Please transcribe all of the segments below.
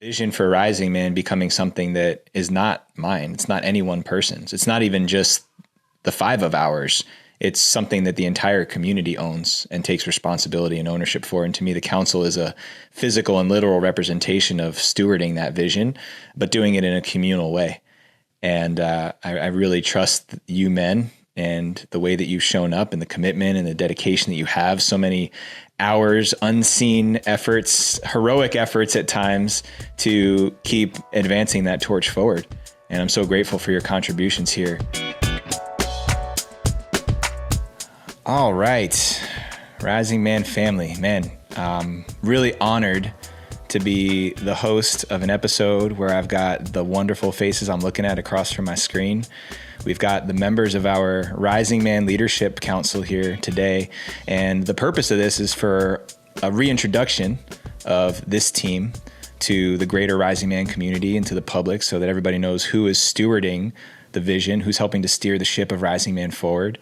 Vision for Rising Man becoming something that is not mine. It's not any one person's. It's not even just the five of ours. It's something that the entire community owns and takes responsibility and ownership for. And to me, the council is a physical and literal representation of stewarding that vision, but doing it in a communal way. And I really trust you men and the way that you've shown up and the commitment and the dedication that you have. So many hours, unseen efforts, heroic efforts at times to keep advancing that torch forward. And I'm so grateful for your contributions here. All right, Rising Man family, man, really honored to be the host of an episode where I've got the wonderful faces I'm looking at across from my screen. We've got the members of our Rising Man Leadership Council here today. And the purpose of this is for a reintroduction of this team to the greater Rising Man community and to the public so that everybody knows who is stewarding the vision, who's helping to steer the ship of Rising Man forward,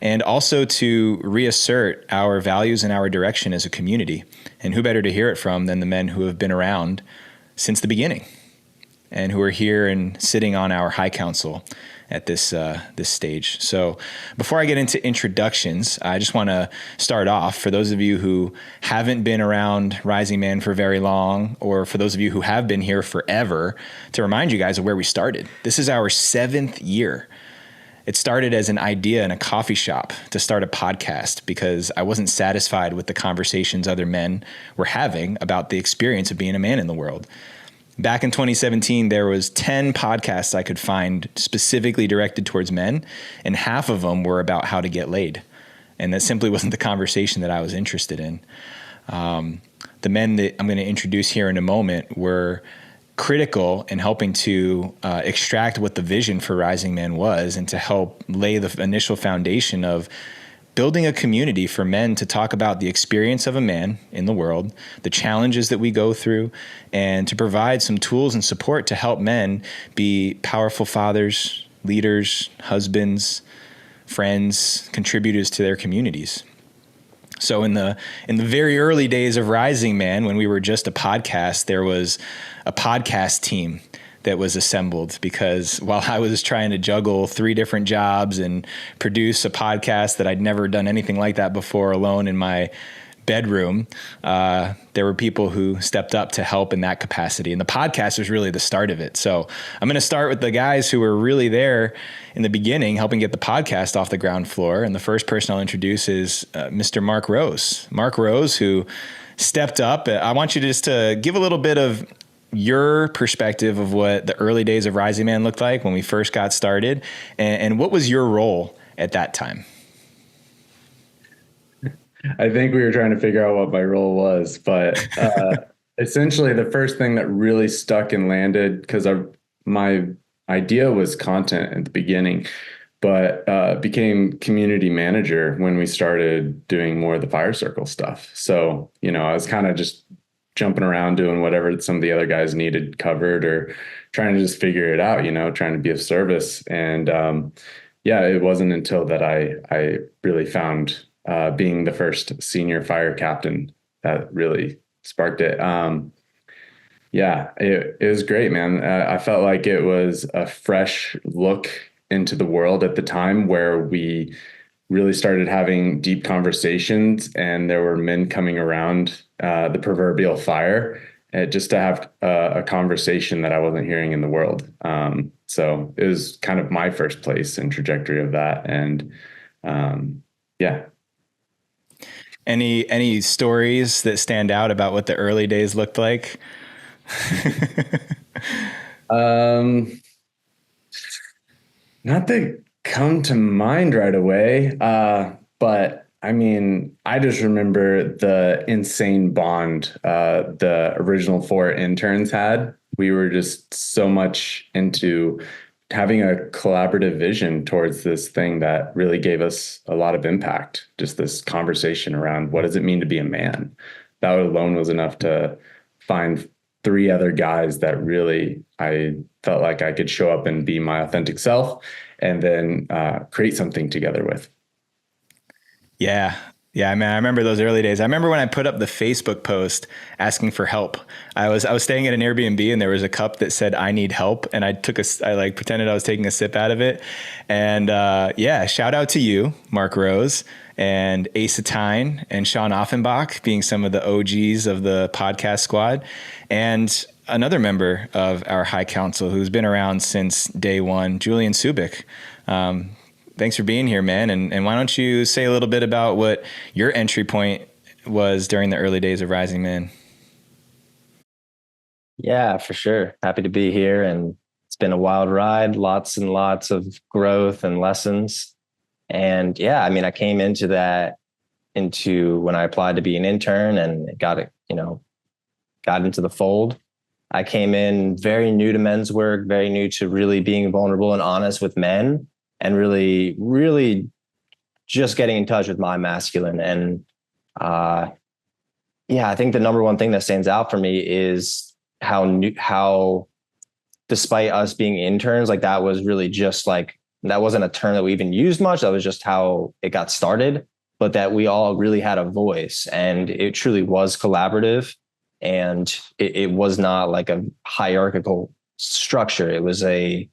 and also to reassert our values and our direction as a community. And who better to hear it from than the men who have been around since the beginning and who are here and sitting on our high council at this stage. So before I get into introductions, I just want to start off for those of you who haven't been around Rising Man for very long, or for those of you who have been here forever, to remind you guys of where we started. This is our 7th year. It started as an idea in a coffee shop to start a podcast because I wasn't satisfied with the conversations other men were having about the experience of being a man in the world. Back in 2017, there was 10 podcasts I could find specifically directed towards men, and half of them were about how to get laid. And that simply wasn't the conversation that I was interested in. The men that I'm going to introduce here in a moment were critical in helping to extract what the vision for Rising Man was and to help lay the initial foundation of building a community for men to talk about the experience of a man in the world, the challenges that we go through, and to provide some tools and support to help men be powerful fathers, leaders, husbands, friends, contributors to their communities. So in the very early days of Rising Man, when we were just a podcast, there was a podcast team that was assembled because while I was trying to juggle 3 different jobs and produce a podcast that I'd never done anything like that before alone in my bedroom, there were people who stepped up to help in that capacity. And the podcast was really the start of it. So I'm going to start with the guys who were really there in the beginning, helping get the podcast off the ground floor. And the first person I'll introduce is Mr. Mark Rose. Mark Rose, who stepped up. I want you just to give a little bit of your perspective of what the early days of Rising Man looked like when we first got started, and what was your role at that time? I think we were trying to figure out what my role was, but essentially the first thing that really stuck and landed, because my idea was content at the beginning, but became community manager when we started doing more of the fire circle stuff. So, I was kind of just jumping around doing whatever some of the other guys needed covered or trying to just figure it out, trying to be of service. And it wasn't until that I really found being the first senior fire captain that really sparked it. It was great, man. I felt like it was a fresh look into the world at the time where we really started having deep conversations and there were men coming around the proverbial fire just to have a conversation that I wasn't hearing in the world. So it was kind of my first place and trajectory of that. And Any stories that stand out about what the early days looked like? Not that come to mind right away. But I mean, I just remember the insane bond the original 4 interns had. We were just so much into having a collaborative vision towards this thing that really gave us a lot of impact. Just this conversation around what does it mean to be a man? That alone was enough to find 3 other guys that really I felt like I could show up and be my authentic self and then create something together with. Yeah. Yeah, I mean, I remember those early days. I remember when I put up the Facebook post asking for help. I was staying at an Airbnb and there was a cup that said "I need help," and I like pretended I was taking a sip out of it. And yeah, shout out to you, Mark Rose and Asa Tyne and Sean Offenbach, being some of the OGs of the podcast squad, and another member of our High Council who's been around since day one, Julian Subic. Thanks for being here, man. And why don't you say a little bit about what your entry point was during the early days of Rising Man? Yeah, for sure. Happy to be here. And it's been a wild ride, lots and lots of growth and lessons. And yeah, I mean, I came into when I applied to be an intern and got it, got into the fold. I came in very new to men's work, very new to really being vulnerable and honest with men, and really, really just getting in touch with my masculine. And yeah, I think the number one thing that stands out for me is how despite us being interns, like that was really just like, that wasn't a term that we even used much. That was just how it got started, but that we all really had a voice, and it truly was collaborative. And it was not like a hierarchical structure. It was we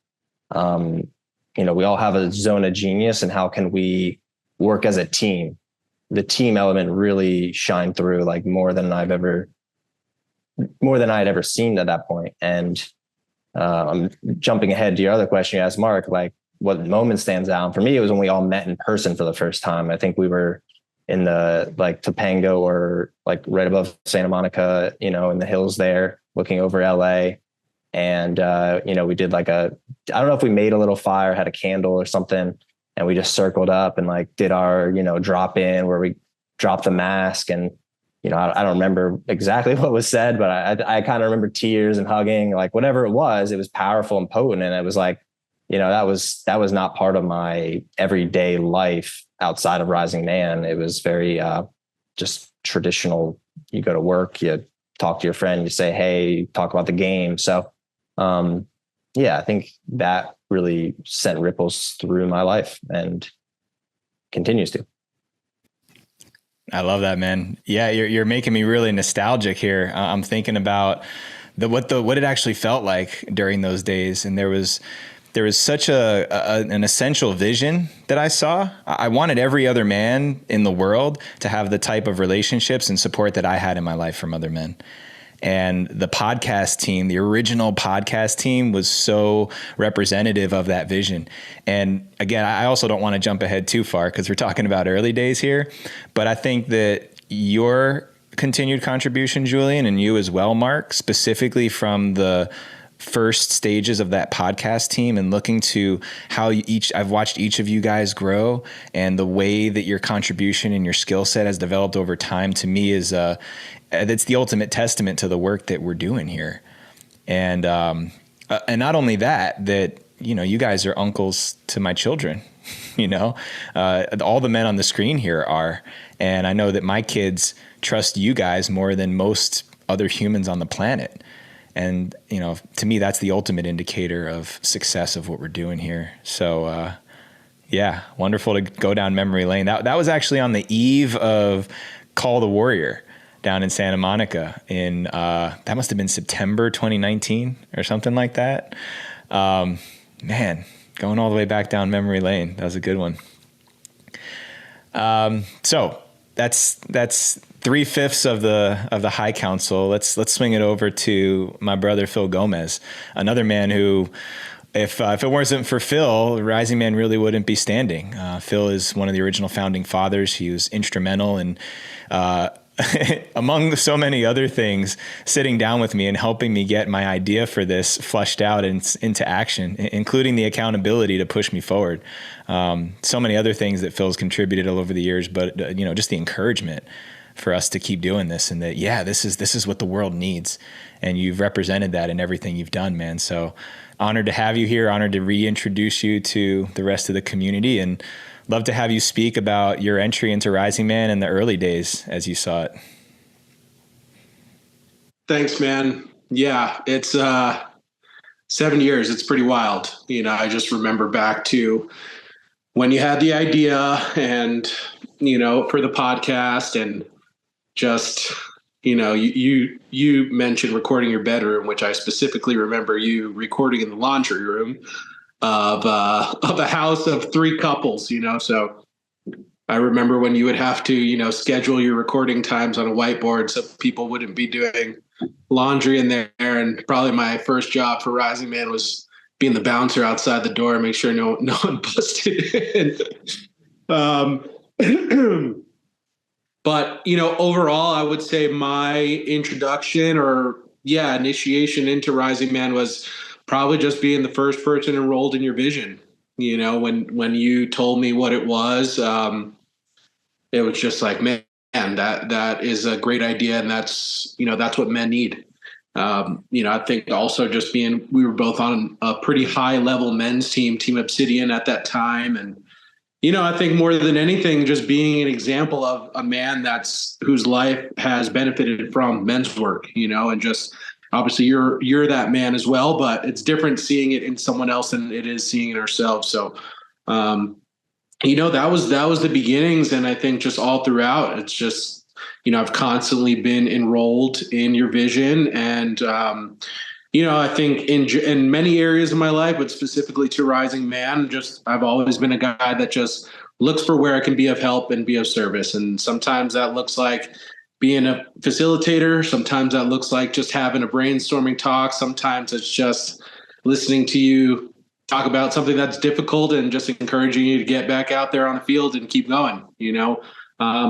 all have a zone of genius, and how can we work as a team? The team element really shined through like more than I'd ever seen at that point. And I'm jumping ahead to your other question you asked, Mark, like what moment stands out. For me, it was when we all met in person for the first time. I think we were in the like Topanga, or like right above Santa Monica, in the hills there, looking over LA. And, we did like I don't know if we made a little fire, had a candle or something, and we just circled up and like did our, drop in where we dropped the mask. And, I don't remember exactly what was said, but I kind of remember tears and hugging, like whatever it was powerful and potent. And it was like, that was not part of my everyday life outside of Rising Man. It was very just traditional. You go to work, you talk to your friend, you say, hey, talk about the game. So yeah, I think that really sent ripples through my life and continues to. I love that, man. Yeah, you're making me really nostalgic here. I'm thinking about what it actually felt like during those days, and there was such an essential vision that I saw. I wanted every other man in the world to have the type of relationships and support that I had in my life from other men. And the podcast team, the original podcast team, was so representative of that vision. And again, I also don't want to jump ahead too far because we're talking about early days here, but I think that your continued contribution, Julian, and you as well, Mark, specifically from the first stages of that podcast team and looking to how I've watched each of you guys grow, and the way that your contribution and your skill set has developed over time, to me is that's the ultimate testament to the work that we're doing here. And not only that you guys are uncles to my children. All the men on the screen here are, and I know that my kids trust you guys more than most other humans on the planet. And, to me, that's the ultimate indicator of success of what we're doing here. So, yeah, wonderful to go down memory lane. That was actually on the eve of Call the Warrior down in Santa Monica that must have been September 2019 or something like that. Man, going all the way back down memory lane. That was a good one. So that's 3/5 of the High Council. Let's swing it over to my brother, Phil Gomez, another man who, if it wasn't for Phil, Rising Man really wouldn't be standing. Phil is one of the original founding fathers. He was instrumental in, among so many other things, sitting down with me and helping me get my idea for this flushed out into action, including the accountability to push me forward. So many other things that Phil's contributed all over the years, but just the encouragement for us to keep doing this, and that, yeah, this is what the world needs. And you've represented that in everything you've done, man. So honored to have you here, honored to reintroduce you to the rest of the community, and love to have you speak about your entry into Rising Man in the early days as you saw it. Thanks, man. Yeah, it's 7 years. It's pretty wild. I just remember back to when you had the idea, and for the podcast, and just, you mentioned recording your bedroom, which I specifically remember you recording in the laundry room of a house of three couples, so I remember when you would have to, schedule your recording times on a whiteboard so people wouldn't be doing laundry in there. And probably my first job for Rising Man was being the bouncer outside the door and make sure no one busted in. But, overall, I would say my introduction initiation into Rising Man was probably just being the first person enrolled in your vision. When you told me what it was, it was just like, man, that is a great idea. And that's what men need. I think also just we were both on a pretty high level men's Team Obsidian at that time. And, I think more than anything, just being an example of a man whose life has benefited from men's work, and just obviously you're that man as well, but it's different seeing it in someone else than it is seeing it ourselves. So, that was the beginnings. And I think just all throughout, it's just, I've constantly been enrolled in your vision. And, I think in many areas of my life, but specifically to Rising Man, I've always been a guy that just looks for where I can be of help and be of service. And sometimes that looks like being a facilitator. Sometimes that looks like just having a brainstorming talk. Sometimes it's just listening to you talk about something that's difficult and just encouraging you to get back out there on the field and keep going,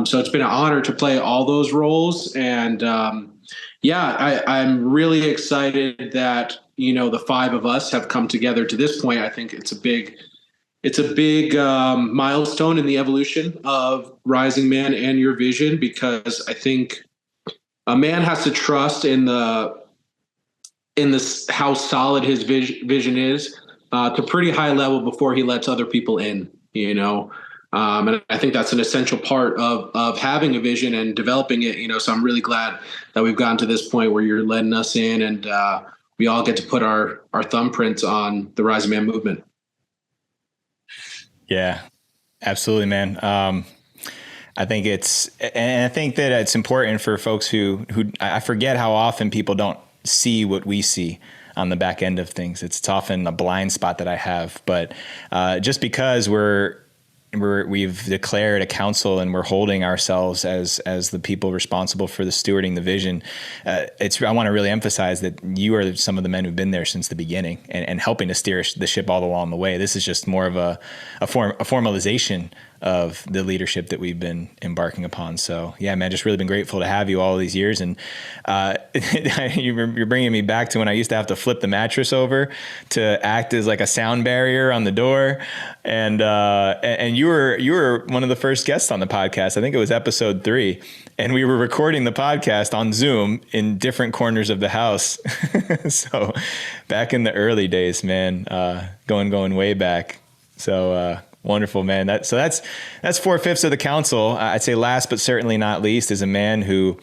So it's been an honor to play all those roles. And I'm really excited that, the five of us have come together to this point. I think it's a big milestone in the evolution of Rising Man and your vision, because I think a man has to trust in this, how solid his vision is, to pretty high level before he lets other people in, and I think that's an essential part of having a vision and developing it, so I'm really glad that we've gotten to this point where you're letting us in, and we all get to put our thumbprints on the Rising Man movement. Yeah, absolutely, man. I think that it's important for folks who I forget how often people don't see what we see on the back end of things. It's often a blind spot that I have, but just because we've declared a council and we're holding ourselves as the people responsible for the stewarding the vision. I want to really emphasize that you are some of the men who've been there since the beginning and helping to steer the ship all along the way. This is just more of a formalization of the leadership that we've been embarking upon. So yeah, man, just really been grateful to have you all these years. And you're bringing me back to when I used to have to flip the mattress over to act as like a sound barrier on the door. And you were one of the first guests on the podcast. I think it was episode 3, and we were recording the podcast on Zoom in different corners of the house. So back in the early days, man, going way back. So, wonderful, man. That's 4/5 of the council. I'd say last, but certainly not least, is a man who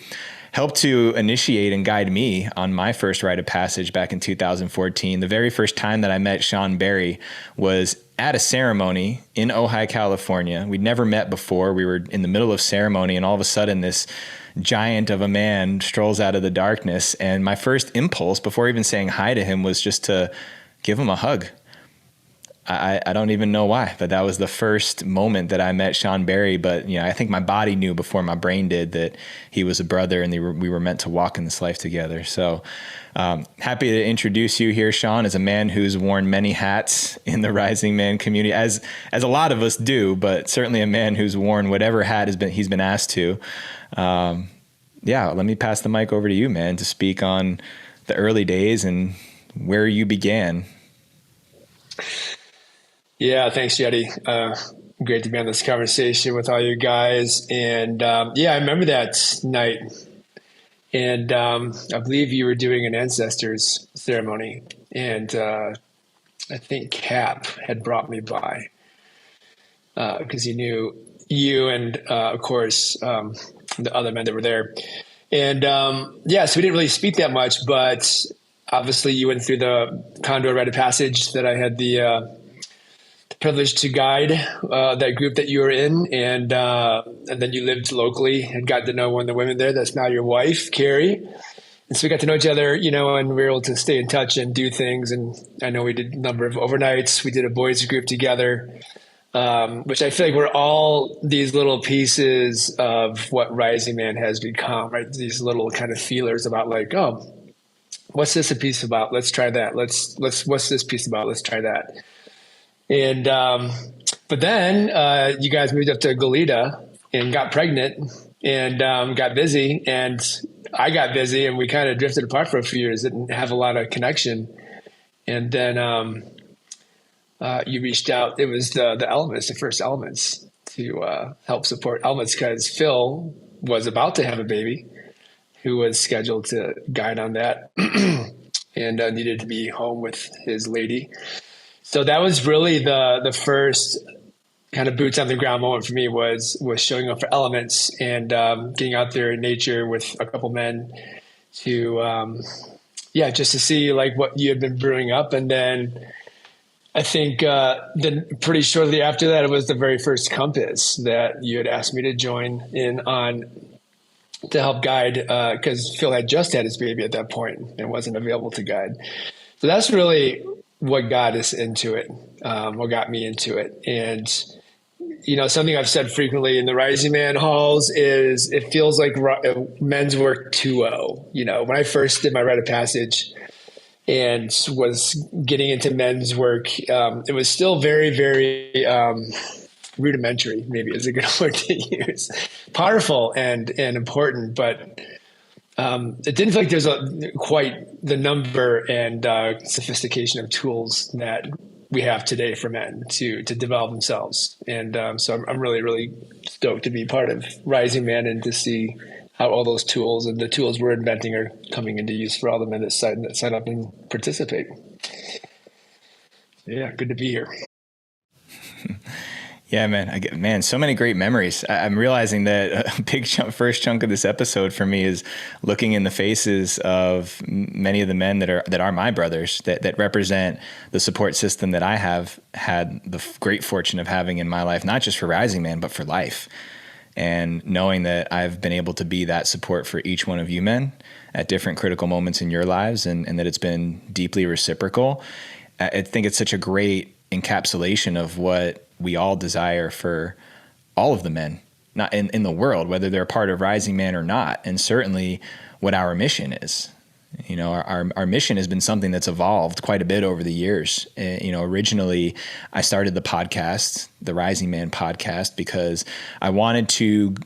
helped to initiate and guide me on my first rite of passage back in 2014. The very first time that I met Sean Berry was at a ceremony in Ojai, California. We'd never met before. We were in the middle of ceremony, and all of a sudden this giant of a man strolls out of the darkness. And my first impulse before even saying hi to him was just to give him a hug. I don't even know why, but that was the first moment that I met Sean Berry. But I think my body knew before my brain did that he was a brother, and we were meant to walk in this life together. So happy to introduce you here, Sean, as a man who's worn many hats in the Rising Man community, as a lot of us do, but certainly a man who's worn whatever hat he's been asked to. Let me pass the mic over to you, man, to speak on the early days and where you began. Yeah, thanks, Jetty. Great to be on this conversation with all you guys. And I remember that night. And I believe you were doing an ancestors ceremony. And I think Cap had brought me by because he knew you and, of course, the other men that were there. And so we didn't really speak that much, but obviously you went through the Condor rite of passage that I had the privileged to guide that group that you were in, and then you lived locally and got to know one of the women there. That's now your wife, Carrie. And so we got to know each other, and we were able to stay in touch and do things. And I know we did a number of overnights. We did a boys group together, which I feel like we're all these little pieces of what Rising Man has become, right? These little kind of feelers about like, oh, what's this a piece about? Let's try that. What's this piece about? Let's try that. And, but then you guys moved up to Goleta and got pregnant and got busy, and I got busy, and we kind of drifted apart for a few years, didn't have a lot of connection. And then you reached out. It was the Elements, the first Elements, to help support Elements, because Phil was about to have a baby who was scheduled to guide on that and needed to be home with his lady. So that was really the first kind of boots on the ground moment for me, was showing up for Elements and getting out there in nature with a couple men to, just to see like what you had been brewing up. And then I think then pretty shortly after that, it was the very first Compass that you had asked me to join in on to help guide, because Phil had just had his baby at that point and wasn't available to guide. So that's really what got us into it, what got me into it. And, something I've said frequently in the Rising Man halls is it feels like men's work 2.0. When I first did my rite of passage and was getting into men's work, it was still very, very rudimentary, maybe is a good word to use. Powerful and important, but it didn't feel like there's quite the number and sophistication of tools that we have today for men to develop themselves. And so I'm really, really stoked to be part of Rising Man and to see how all those tools and the tools we're inventing are coming into use for all the men that sign up and participate. Yeah, good to be here. Yeah, man, so many great memories. I'm realizing that a big first chunk of this episode for me is looking in the faces of many of the men that are my brothers, that represent the support system that I have had the great fortune of having in my life, not just for Rising Man, but for life. And knowing that I've been able to be that support for each one of you men at different critical moments in your lives, and that it's been deeply reciprocal. I think it's such a great encapsulation of what we all desire for all of the men, not in the world, whether they're a part of Rising Man or not, and certainly what our mission is. Our mission has been something that's evolved quite a bit over the years. Originally I started the podcast, the Rising Man podcast, because I wanted to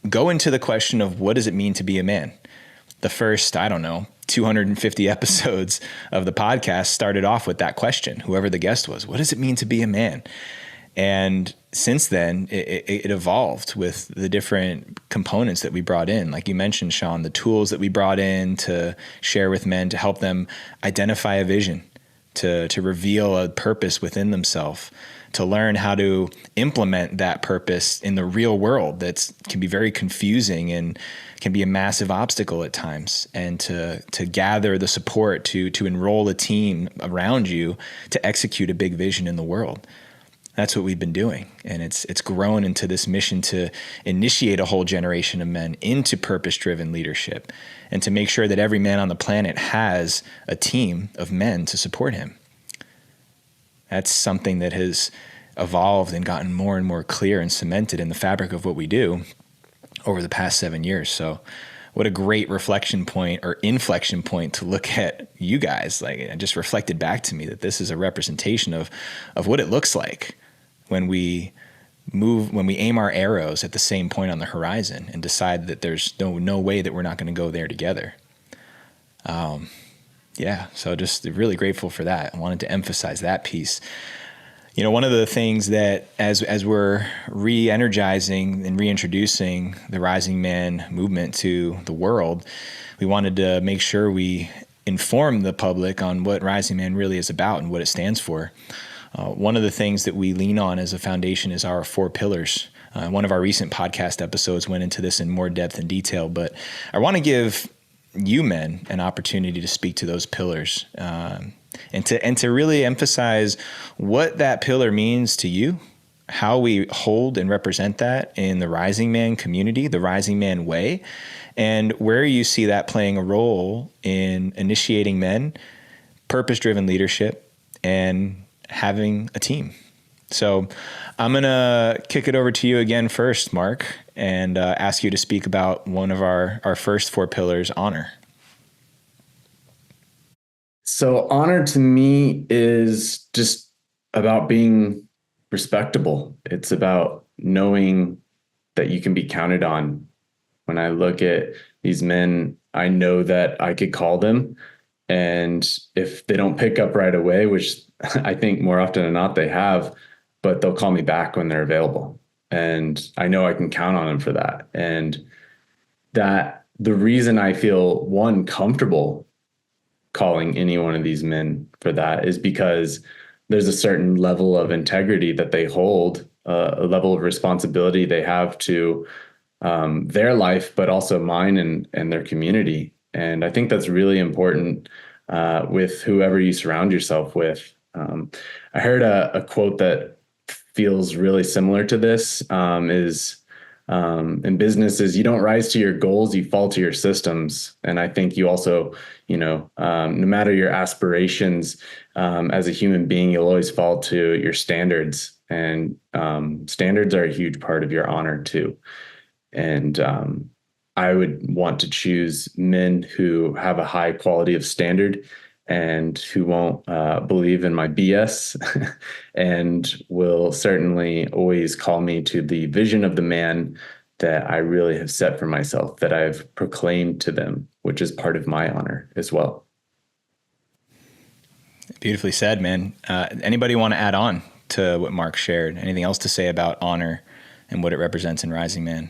go into the question of what does it mean to be a man? The first, 250 episodes of the podcast started off with that question, whoever the guest was. What does it mean to be a man? And since then, it evolved with the different components that we brought in. Like you mentioned, Sean, the tools that we brought in to share with men to help them identify a vision, to reveal a purpose within themselves, to learn how to implement that purpose in the real world that can be very confusing and can be a massive obstacle at times, and to gather the support to enroll a team around you to execute a big vision in the world. That's what we've been doing. And it's grown into this mission to initiate a whole generation of men into purpose-driven leadership, and to make sure that every man on the planet has a team of men to support him. That's something that has evolved and gotten more and more clear and cemented in the fabric of what we do over the past 7 years. So what a great reflection point or inflection point to look at you guys. Like, it just reflected back to me that this is a representation of what it looks like when we aim our arrows at the same point on the horizon and decide that there's no way that we're not going to go there together. So just really grateful for that. I wanted to emphasize that piece. One of the things that as we're re-energizing and reintroducing the Rising Man movement to the world, we wanted to make sure we inform the public on what Rising Man really is about and what it stands for. One of the things that we lean on as a foundation is our 4 pillars. One of our recent podcast episodes went into this in more depth and detail, but I want to give you men an opportunity to speak to those pillars. and to really emphasize what that pillar means to you, how we hold and represent that in the Rising Man community, the Rising Man way, and where you see that playing a role in initiating men, purpose-driven leadership, and having a team. So I'm going to kick it over to you again first, Mark, and ask you to speak about one of our first 4 pillars, honor. So honor to me is just about being respectable. It's about knowing that you can be counted on. When I look at these men, I know that I could call them. And if they don't pick up right away, which I think more often than not they have, but they'll call me back when they're available. And I know I can count on them for that. And that the reason I feel, one, comfortable calling any one of these men for that is because there's a certain level of integrity that they hold, a level of responsibility they have to their life, but also mine and their community. And I think that's really important with whoever you surround yourself with. I heard a quote that feels really similar to this is in businesses, you don't rise to your goals, you fall to your systems. And I think you also, no matter your aspirations as a human being, you'll always fall to your standards. And standards are a huge part of your honor too. And I would want to choose men who have a high quality of standard and who won't believe in my BS and will certainly always call me to the vision of the man that I really have set for myself, that I've proclaimed to them, which is part of my honor as well. Beautifully said, man. Anybody want to add on to what Mark shared? Anything else to say about honor and what it represents in Rising Man?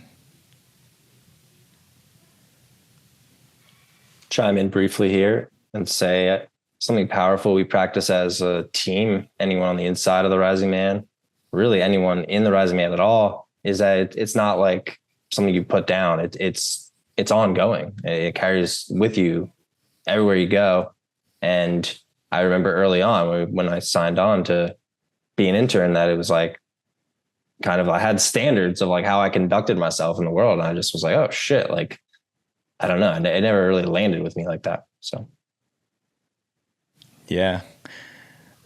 Chime in briefly here and say something powerful we practice as a team, anyone on the inside of the Rising Man, really anyone in the Rising Man at all, is that it's not like something you put down. It's ongoing. It carries with you everywhere you go. And I remember early on when I signed on to be an intern, that it was like kind of, I had standards of like how I conducted myself in the world. And I just was like, oh shit, like, I don't know. It never really landed with me like that. So. Yeah.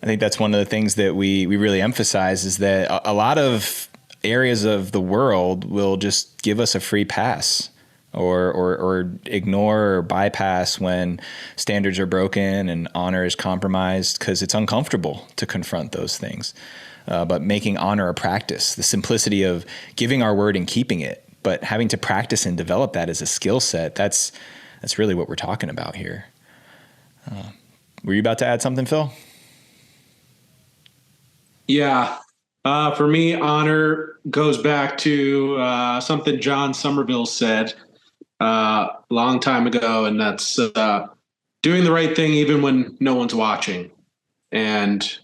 I think that's one of the things that we really emphasize is that a lot of areas of the world will just give us a free pass or ignore or bypass when standards are broken and honor is compromised because it's uncomfortable to confront those things. But making honor a practice, the simplicity of giving our word and keeping it, but having to practice and develop that as a skill set, that's really what we're talking about here. Were you about to add something, Phil? Yeah. For me, honor goes back to something John Somerville said a long time ago, and that's doing the right thing even when no one's watching. And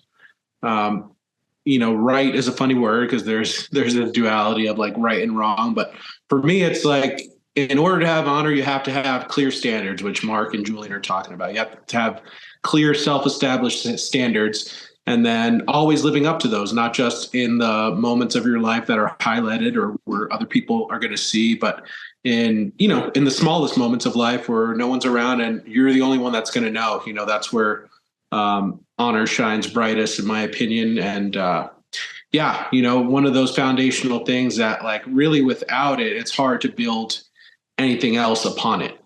right is a funny word because there's a duality of like right and wrong. But for me, it's like in order to have honor, you have to have clear standards, which Mark and Julian are talking about. You have to have clear self-established standards and then always living up to those, not just in the moments of your life that are highlighted or where other people are going to see, but in the smallest moments of life where no one's around and you're the only one that's going to know, that's where honor shines brightest, in my opinion. And one of those foundational things that like really without it, it's hard to build anything else upon it.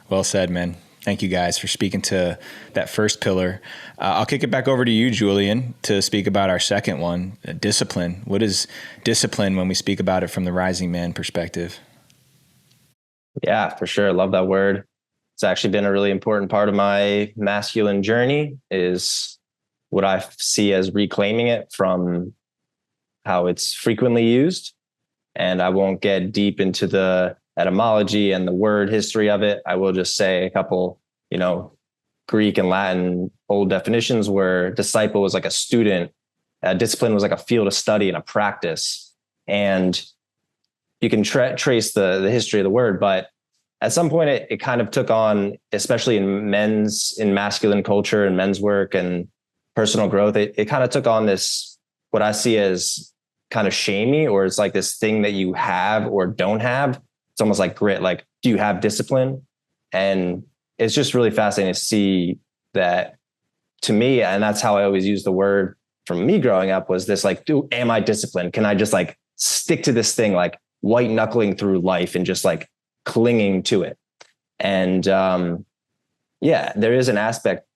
Well said, man. Thank you guys for speaking to that first pillar. I'll kick it back over to you, Julian, to speak about our second one, discipline. What is discipline when we speak about it from the Rising Man perspective? Yeah, for sure. I love that word. It's actually been a really important part of my masculine journey, is what I see as reclaiming it from how it's frequently used. And I won't get deep into the etymology and the word history of it. I will just say a couple, Greek and Latin old definitions where disciple was like a student, discipline was like a field of study and a practice. And you can trace the history of the word, but at some point it kind of took on, especially in masculine culture and men's work and personal growth, it kind of took on this, what I see as kind of shamey, or it's like this thing that you have or don't have. It's almost like grit. Like, do you have discipline? And it's just really fascinating to see that, to me. And that's how I always use the word from me growing up, was this like, am I disciplined? Can I just like stick to this thing, like white knuckling through life and just like clinging to it? And there is an aspect,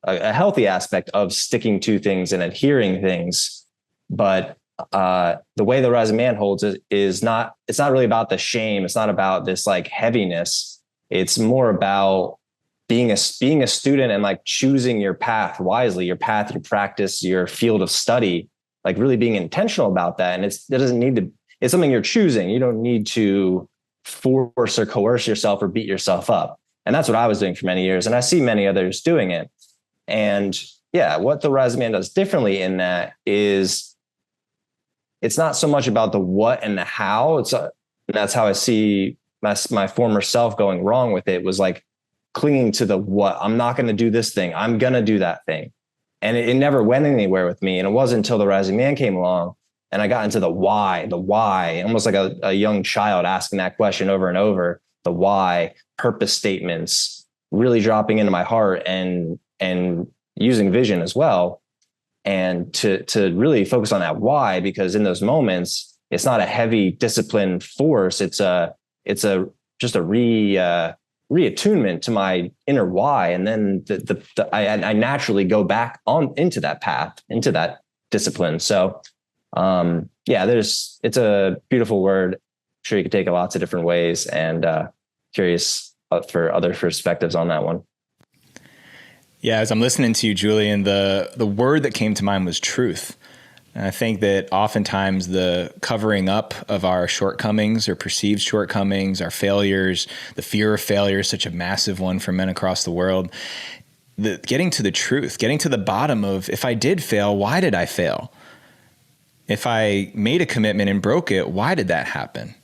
a healthy aspect of sticking to things and adhering things. But the way the Rising Man holds it is not, it's not really about the shame. It's not about this like heaviness. It's more about being a student and like choosing your path wisely, your path, your practice, your field of study, like really being intentional about that. And it doesn't need to, it's something you're choosing. You don't need to force or coerce yourself or beat yourself up. And that's what I was doing for many years. And I see many others doing it. And yeah, what the Rising Man does differently in that is it's not so much about the what and the how. And that's how I see my former self going wrong with it, was like clinging to the what. I'm not going to do this thing. I'm going to do that thing. And it never went anywhere with me. And it wasn't until the Rising Man came along and I got into the why, almost like a young child asking that question over and over, the why, purpose statements, really dropping into my heart and using vision as well. And to really focus on that why, because in those moments, it's not a heavy discipline force. It's just a reattunement to my inner why. And then I naturally go back on into that path, into that discipline. So it's a beautiful word. I'm sure you could take it lots of different ways, and curious for other perspectives on that one. Yeah, as I'm listening to you, Julian, the word that came to mind was truth. And I think that oftentimes the covering up of our shortcomings or perceived shortcomings, our failures, the fear of failure is such a massive one for men across the world. Getting to the truth, getting to the bottom of, if I did fail, why did I fail? If I made a commitment and broke it, why did that happen?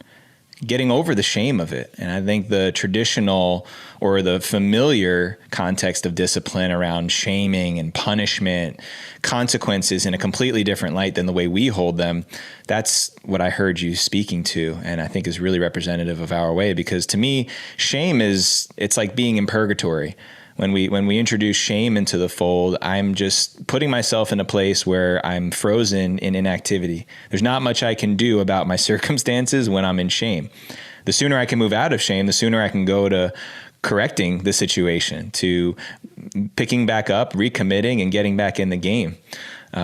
Getting over the shame of it. And I think the traditional or the familiar context of discipline around shaming and punishment, consequences in a completely different light than the way we hold them, that's what I heard you speaking to, and I think is really representative of our way. Because to me, shame it's like being in purgatory. When we introduce shame into the fold, I'm just putting myself in a place where I'm frozen in inactivity. There's not much I can do about my circumstances when I'm in shame. The sooner I can move out of shame, the sooner I can go to correcting the situation, to picking back up, recommitting, and getting back in the game.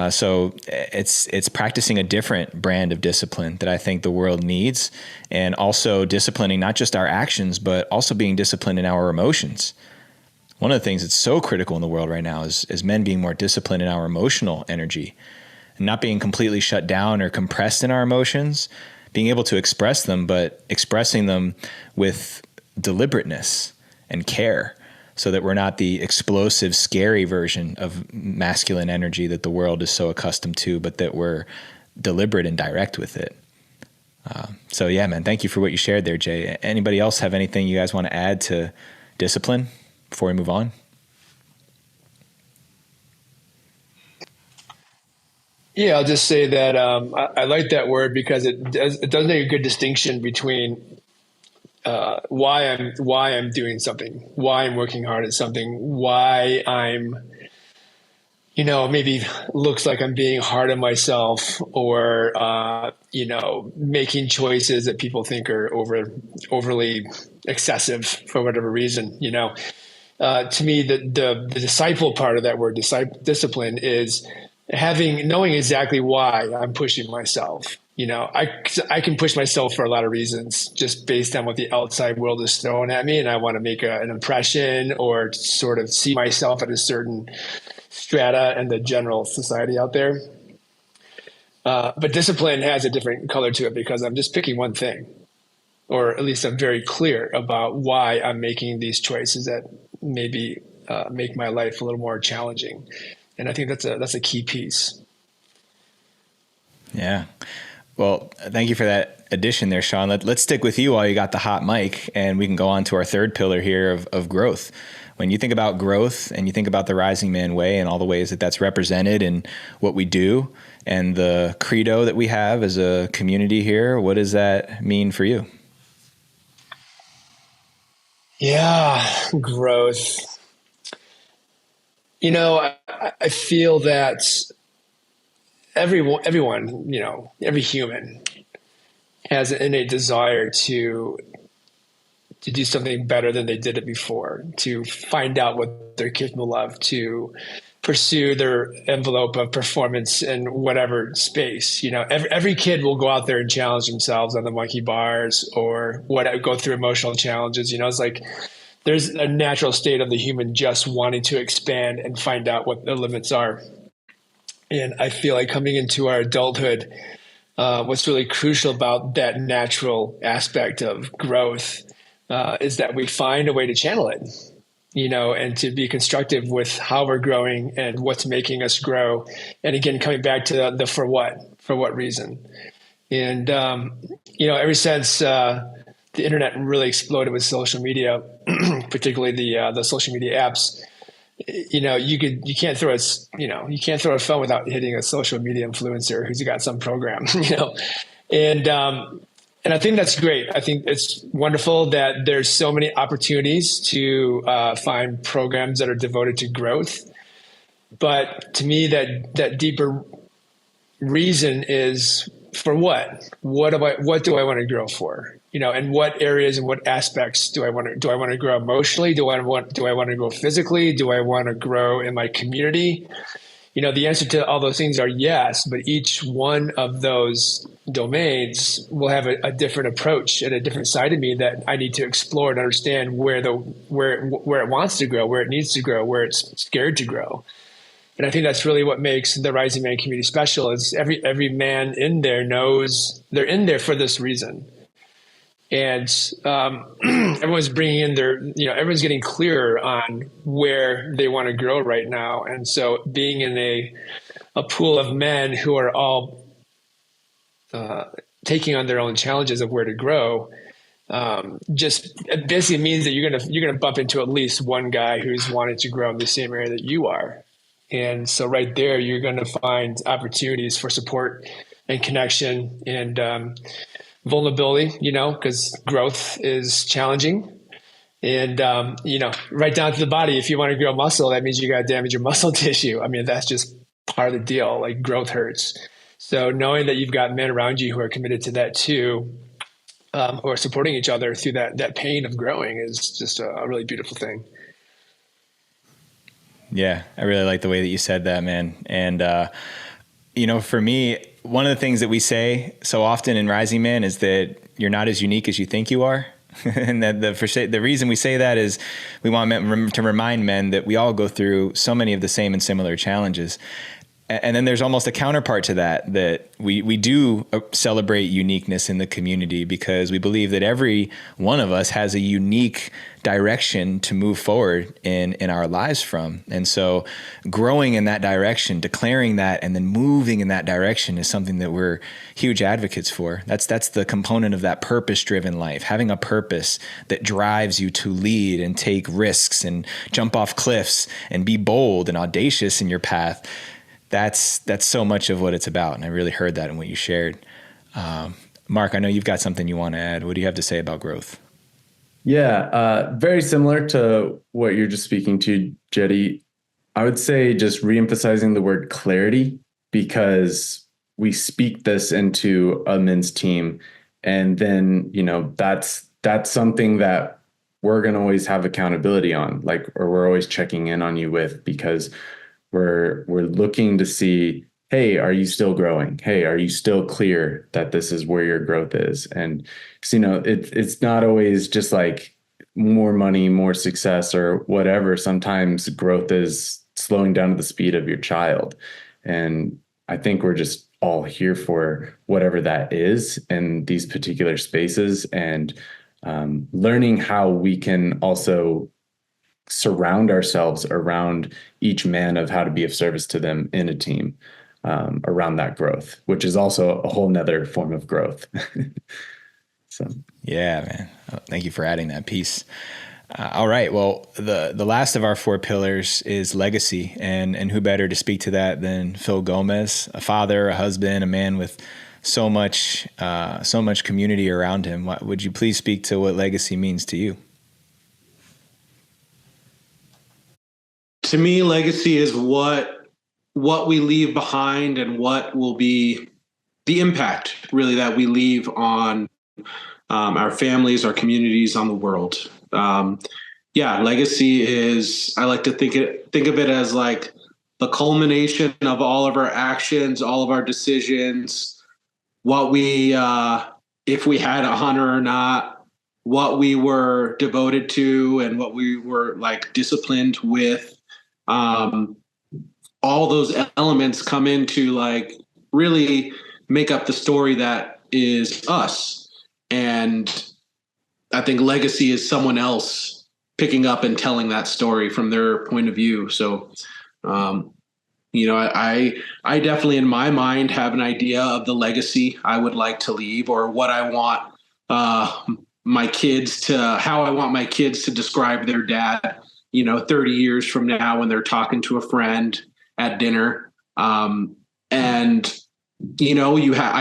So it's practicing a different brand of discipline that I think the world needs, and also disciplining not just our actions, but also being disciplined in our emotions. One of the things that's so critical in the world right now is men being more disciplined in our emotional energy, and not being completely shut down or compressed in our emotions, being able to express them, but expressing them with deliberateness and care, so that we're not the explosive, scary version of masculine energy that the world is so accustomed to, but that we're deliberate and direct with it. So yeah, man, thank you for what you shared there, Jay. Anybody else have anything you guys want to add to discipline before we move on? Yeah, I'll just say that I like that word because it does make a good distinction between why I'm doing something, why I'm working hard at something, why I'm, maybe looks like I'm being hard on myself, or making choices that people think are overly excessive for whatever reason. To me, the disciple part of that word, discipline, is knowing exactly why I'm pushing myself. I can push myself for a lot of reasons just based on what the outside world is throwing at me. And I want to make an impression or sort of see myself at a certain strata in the general society out there. But discipline has a different color to it because I'm just picking one thing, or at least I'm very clear about why I'm making these choices that maybe make my life a little more challenging. And I think that's a key piece. Yeah. Well, thank you for that addition there, Sean. Let's stick with you while you got the hot mic, and we can go on to our third pillar here of growth. When you think about growth and you think about the Rising Man Way and all the ways that that's represented in what we do and the credo that we have as a community here, what does that mean for you? Yeah, growth. I feel that everyone, every human has an innate desire to do something better than they did it before, to find out what they're capable of, to pursue their envelope of performance in whatever space. Every kid will go out there and challenge themselves on the monkey bars or go through emotional challenges. It's like there's a natural state of the human just wanting to expand and find out what the limits are. And I feel like coming into our adulthood, what's really crucial about that natural aspect of growth is that we find a way to channel it, and to be constructive with how we're growing and what's making us grow. And again, coming back to the for what reason. And, ever since the internet really exploded with social media, particularly the social media apps, you can't throw a phone without hitting a social media influencer who's got some program, and I think that's great. I think it's wonderful that there's so many opportunities to find programs that are devoted to growth. But to me, that deeper reason is for what? What do I want to grow for? And what areas and what aspects do I want to grow emotionally? Do I want to grow physically? Do I want to grow in my community? The answer to all those things are yes, but each one of those domains will have a different approach and a different side of me that I need to explore and understand where it wants to grow, where it needs to grow, where it's scared to grow. And I think that's really what makes the Rising Man community special is every man in there knows they're in there for this reason. And everyone's bringing in everyone's getting clearer on where they want to grow right now. And so being in a pool of men who are all taking on their own challenges of where to grow, just it basically means that you're gonna bump into at least one guy who's wanting to grow in the same area that you are. And so right there, you're going to find opportunities for support and connection and vulnerability, because growth is challenging. And, right down to the body, if you want to grow muscle, that means you got to damage your muscle tissue. I mean, that's just part of the deal. Like growth hurts. So knowing that you've got men around you who are committed to that too, who are supporting each other through that pain of growing is just a really beautiful thing. Yeah, I really like the way that you said that, man. And, for me, one of the things that we say so often in Rising Man is that you're not as unique as you think you are. And that the reason we say that is we want to remind men that we all go through so many of the same and similar challenges. And then there's almost a counterpart to that we do celebrate uniqueness in the community because we believe that every one of us has a unique direction to move forward in our lives from. And so growing in that direction, declaring that, and then moving in that direction is something that we're huge advocates for. That's the component of that purpose-driven life, having a purpose that drives you to lead and take risks and jump off cliffs and be bold and audacious in your path. That's so much of what it's about. And I really heard that in what you shared. Mark, I know you've got something you want to add. What do you have to say about growth? Yeah, very similar to what you're just speaking to, Jetty. I would say just reemphasizing the word clarity because we speak this into a men's team. And then, that's something that we're going to always have accountability on, or we're always checking in on you with, because we're looking to see, hey, are you still growing? Hey, are you still clear that this is where your growth is? And it's not always just like more money, more success or whatever. Sometimes growth is slowing down to the speed of your child. And I think we're just all here for whatever that is in these particular spaces and learning how we can also surround ourselves around each man of how to be of service to them in a team. around that growth, which is also a whole nother form of growth. So, yeah, man. Thank you for adding that piece. All right. Well, the last of our 4 pillars is legacy, and who better to speak to that than Phil Gomez, a father, a husband, a man with so much community around him. Would you please speak to what legacy means to you? To me, legacy is what we leave behind and what will be the impact really that we leave on our families, our communities, on the world. Legacy is, I like to think of it as like the culmination of all of our actions, all of our decisions, what we, if we had a honor or not, what we were devoted to and what we were like disciplined with. All those elements come into like really make up the story that is us. And I think legacy is someone else picking up and telling that story from their point of view. So, I definitely in my mind have an idea of the legacy I would like to leave, or what I want my kids to, how I want my kids to describe their dad, 30 years from now when they're talking to a friend at dinner. I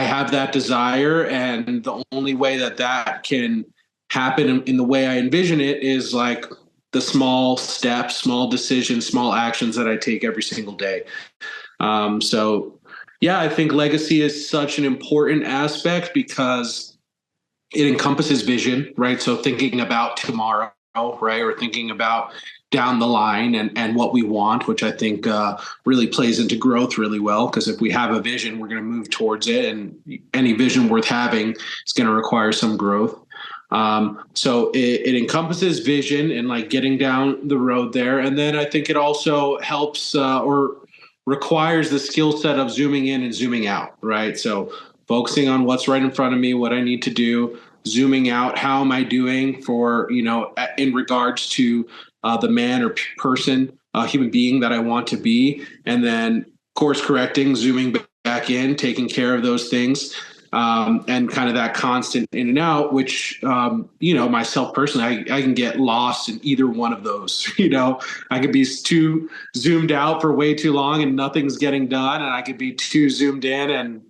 have that desire, and the only way that can happen in the way I envision it is like the small steps, small decisions, small actions that I take every single day. I think legacy is such an important aspect because it encompasses vision, right? So thinking about tomorrow, right? Or thinking about down the line and what we want, which I think really plays into growth really well. Because if we have a vision, we're going to move towards it, and any vision worth having is going to require some growth. So it encompasses vision and like getting down the road there. And then I think it also helps or requires the skill set of zooming in and zooming out, right? So focusing on what's right in front of me, what I need to do, zooming out, how am I doing for, in regards to the man or person, human being that I want to be, and then course correcting, zooming back in, taking care of those things, and kind of that constant in and out, which, myself personally, I can get lost in either one of those. I could be too zoomed out for way too long and nothing's getting done. And I could be too zoomed in and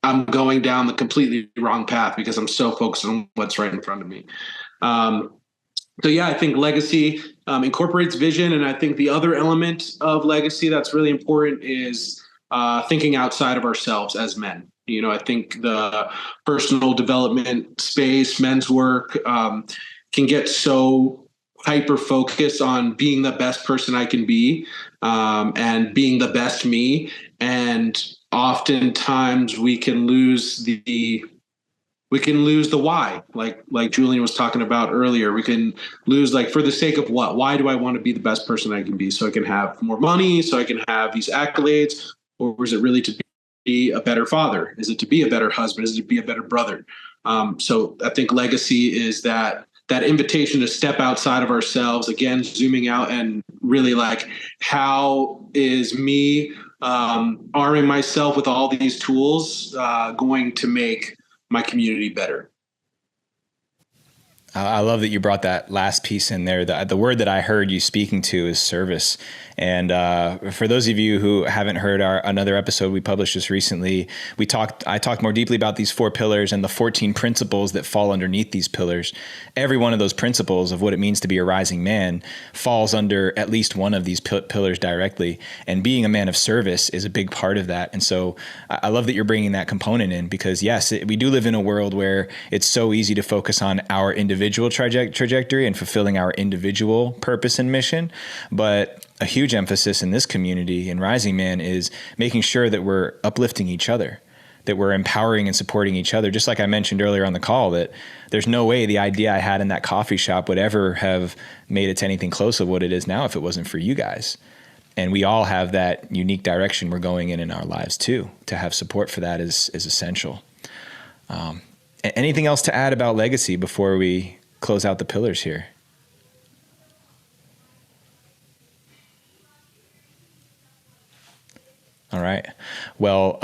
I'm going down the completely wrong path because I'm so focused on what's right in front of me. I think legacy incorporates vision. And I think the other element of legacy that's really important is thinking outside of ourselves as men. I think the personal development space, men's work, can get so hyper focused on being the best person I can be, and being the best me. And oftentimes we can lose the why, like Julian was talking about earlier. We can lose, like, for the sake of what? Why do I want to be the best person I can be? So I can have more money, so I can have these accolades, or is it really to be a better father? Is it to be a better husband? Is it to be a better brother? So I think legacy is that invitation to step outside of ourselves, again, zooming out and really like, how is me arming myself with all these tools going to make my community better? I love that you brought that last piece in there. The word that I heard you speaking to is service. And for those of you who haven't heard another episode we published just recently, I talked more deeply about these 4 pillars and the 14 principles that fall underneath these pillars. Every one of those principles of what it means to be a rising man falls under at least one of these pillars directly. And being a man of service is a big part of that. And so I love that you're bringing that component in, because yes, we do live in a world where it's so easy to focus on our individual trajectory and fulfilling our individual purpose and mission. But a huge emphasis in this community in Rising Man is making sure that we're uplifting each other, that we're empowering and supporting each other. Just like I mentioned earlier on the call, that there's no way the idea I had in that coffee shop would ever have made it to anything close to what it is now if it wasn't for you guys. And we all have that unique direction we're going in our lives too. To have support for that is essential. Anything else to add about legacy before we close out the pillars here? All right. Well,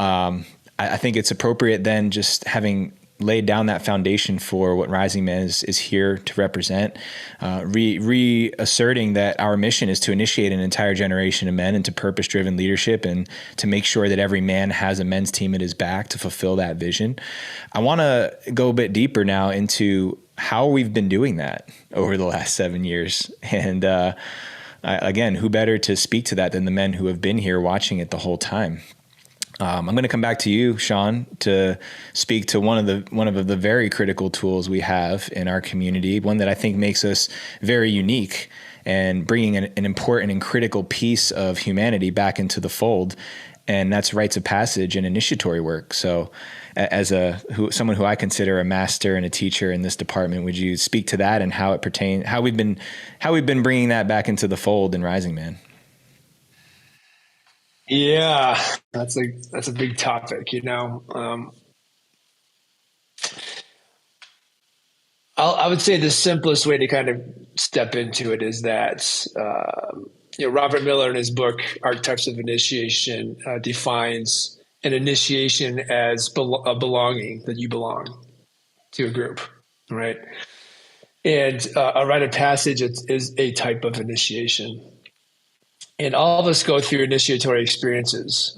I think it's appropriate then, just having laid down that foundation for what Rising Man is here to represent, reasserting that our mission is to initiate an entire generation of men into purpose-driven leadership and to make sure that every man has a men's team at his back to fulfill that vision. I want to go a bit deeper now into how we've been doing that over the last 7 years. And again, who better to speak to that than the men who have been here watching it the whole time? I'm going to come back to you, Sean, to speak to one of the very critical tools we have in our community, one that I think makes us very unique and bringing an important and critical piece of humanity back into the fold, and that's rites of passage and initiatory work. So as someone who I consider a master and a teacher in this department, would you speak to that and how it pertains, how we've been bringing that back into the fold in Rising Man? Yeah, that's a big topic, I would say the simplest way to kind of step into it is that, Robert Miller in his book, Archetypes of Initiation, defines an initiation as a belonging, that you belong to a group, right? And a rite of passage is a type of initiation. And all of us go through initiatory experiences.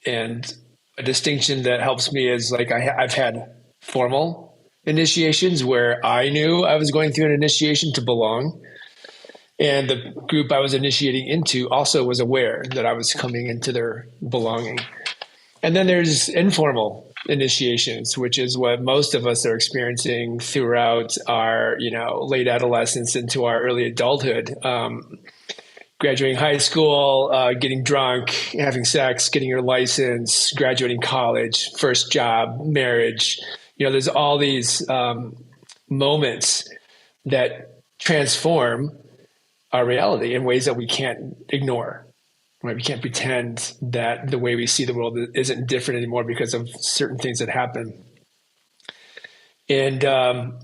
And a distinction that helps me is I've had formal initiations where I knew I was going through an initiation to belong. And the group I was initiating into also was aware that I was coming into their belonging. And then there's informal initiations, which is what most of us are experiencing throughout our, late adolescence into our early adulthood. Graduating high school, getting drunk, having sex, getting your license, graduating college, first job, marriage. There's all these moments that transform our reality in ways that we can't ignore. Right? We can't pretend that the way we see the world isn't different anymore because of certain things that happen. And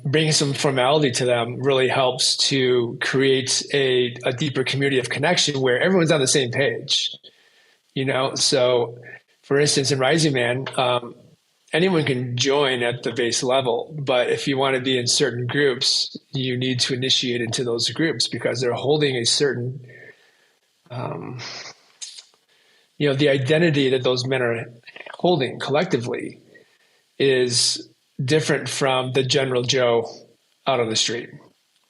bringing some formality to them really helps to create a deeper community of connection where everyone's on the same page. So for instance, in Rising Man, anyone can join at the base level, but if you want to be in certain groups, you need to initiate into those groups because they're holding a certain, the identity that those men are holding collectively is different from the general Joe out on the street,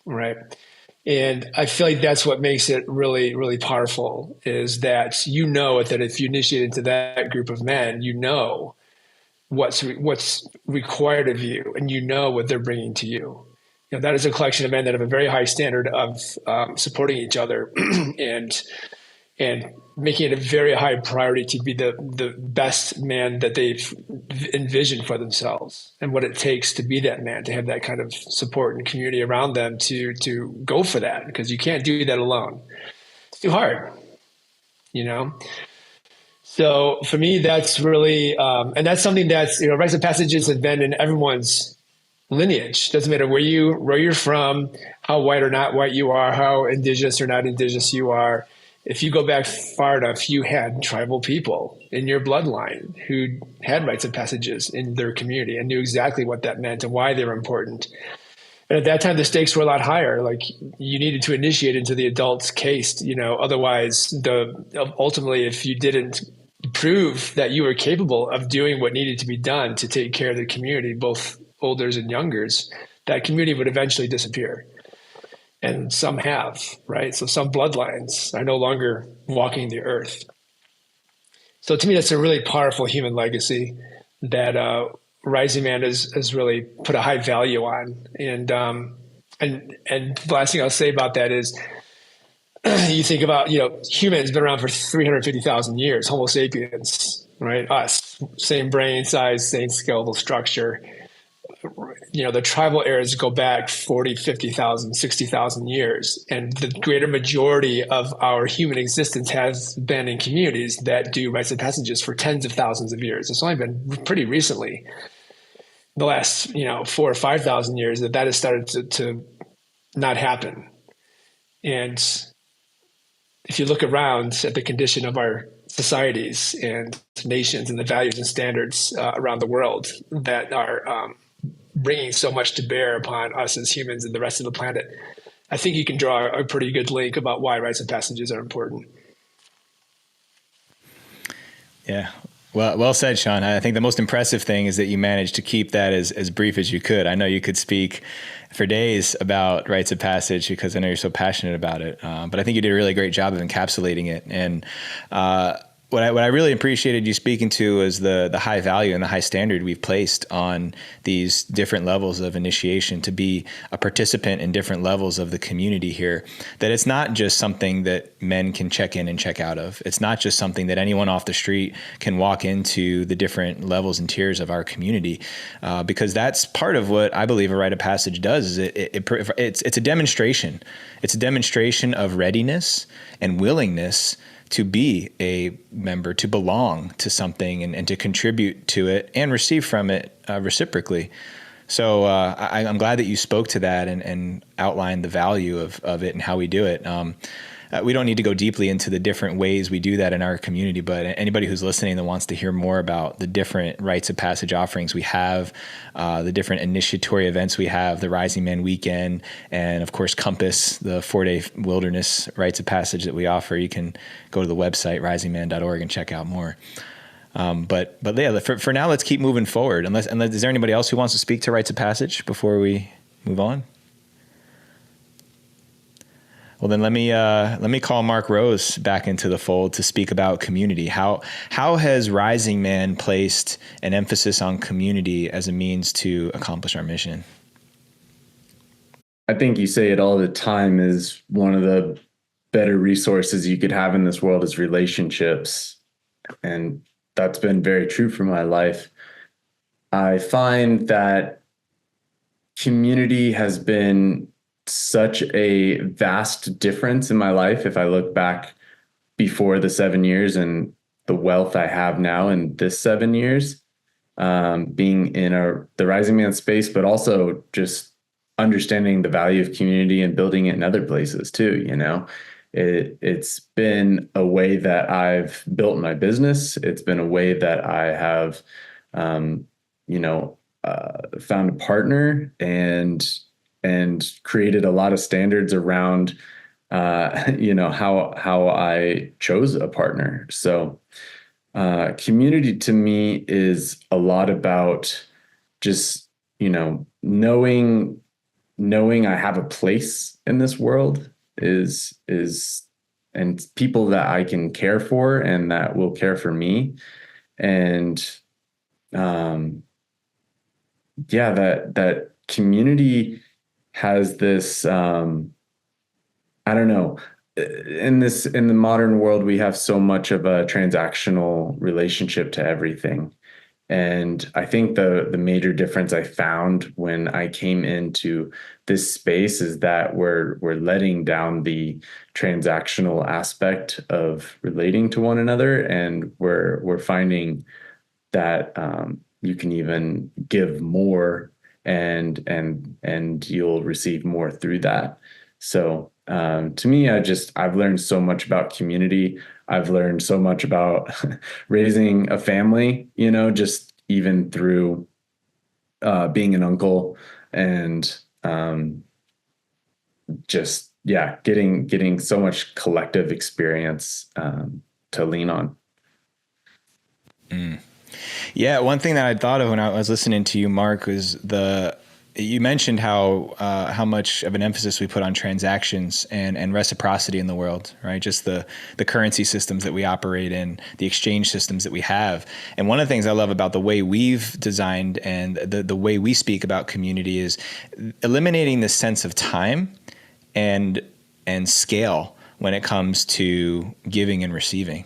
right? And I feel like that's what makes it really, really powerful is that that if you initiate into that group of men, what's required of you, and what they're bringing to you. That is a collection of men that have a very high standard of supporting each other and making it a very high priority to be the best man that they've envisioned for themselves and what it takes to be that man, to have that kind of support and community around them to go for that, because you can't do that alone. It's too hard, So for me, that's really, and that's something that's, rites of passages have been in everyone's lineage. Doesn't matter where you're from, how white or not white you are, how indigenous or not indigenous you are. If you go back far enough, you had tribal people in your bloodline who had rites of passages in their community and knew exactly what that meant and why they were important. And at that time, the stakes were a lot higher. Like you needed to initiate into the adult's case, otherwise ultimately, if you didn't prove that you were capable of doing what needed to be done to take care of the community, both olders and youngers, that community would eventually disappear. And some have, right? So some bloodlines are no longer walking the earth. So to me, that's a really powerful human legacy that Rising Man has really put a high value on. And the last thing I'll say about that is, you think about, humans been around for 350,000 years, Homo sapiens, right? Us, same brain size, same skeletal structure. The tribal eras go back 40, 50,000, 60,000 years. And the greater majority of our human existence has been in communities that do rites of passages for tens of thousands of years. It's only been pretty recently, the last, 4,000 or 5,000 years, that has started to not happen. And if you look around at the condition of our societies and nations and the values and standards around the world that are bringing so much to bear upon us as humans and the rest of the planet, I think you can draw a pretty good link about why rites of passages are important. Yeah. Well said, Sean. I think the most impressive thing is that you managed to keep that as brief as you could. I know you could speak for days about rites of passage because I know you're so passionate about it. But I think you did a really great job of encapsulating it. And what I really appreciated you speaking to is the high value and the high standard we've placed on these different levels of initiation to be a participant in different levels of the community here. That it's not just something that men can check in and check out of. It's not just something that anyone off the street can walk into the different levels and tiers of our community, because that's part of what I believe a rite of passage does. Is it's a demonstration. It's a demonstration of readiness and willingness to be a member, to belong to something and to contribute to it and receive from it reciprocally. So I'm glad that you spoke to that and outlined the value of it and how we do it. We don't need to go deeply into the different ways we do that in our community, but anybody who's listening that wants to hear more about the different rites of passage offerings we have, the different initiatory events we have, the Rising Man Weekend, and of course Compass, the 4-day wilderness rites of passage that we offer, you can go to the website risingman.org and check out more. But yeah, for now, let's keep moving forward. Unless is there anybody else who wants to speak to rites of passage before we move on? Well, then let me call Mark Rose back into the fold to speak about community. How has Rising Man placed an emphasis on community as a means to accomplish our mission? I think you say it all the time, is one of the better resources you could have in this world is relationships. And that's been very true for my life. I find that community has been such a vast difference in my life. If I look back before the 7 years and the wealth I have now in this 7 years, being in the Rising Man space, but also just understanding the value of community and building it in other places too. It's been a way that I've built my business. It's been a way that I have, found a partner and created a lot of standards around, how I chose a partner. So community to me is a lot about just, knowing I have a place in this world and people that I can care for and that will care for me. And that community has this, I don't know, in the modern world, we have so much of a transactional relationship to everything. And I think the major difference I found when I came into this space is that we're letting down the transactional aspect of relating to one another. And we're finding that you can even give more and you'll receive more through that. So to me, I've learned so much about community. I've learned so much about raising a family, just even through being an uncle and getting so much collective experience to lean on. Yeah, one thing that I thought of when I was listening to you, Mark, was you mentioned how much of an emphasis we put on transactions and reciprocity in the world, right? Just the currency systems that we operate in, the exchange systems that we have. And one of the things I love about the way we've designed and the way we speak about community is eliminating the sense of time and scale when it comes to giving and receiving.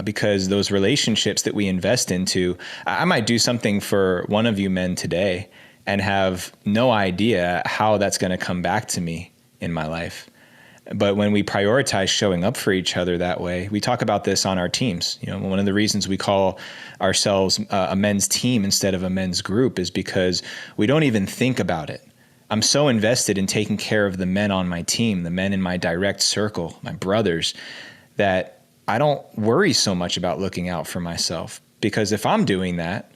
Because those relationships that we invest into, I might do something for one of you men today and have no idea how that's going to come back to me in my life. But when we prioritize showing up for each other that way, we talk about this on our teams. One of the reasons we call ourselves a men's team instead of a men's group is because we don't even think about it. I'm so invested in taking care of the men on my team, the men in my direct circle, my brothers, that I don't worry so much about looking out for myself, because if I'm doing that,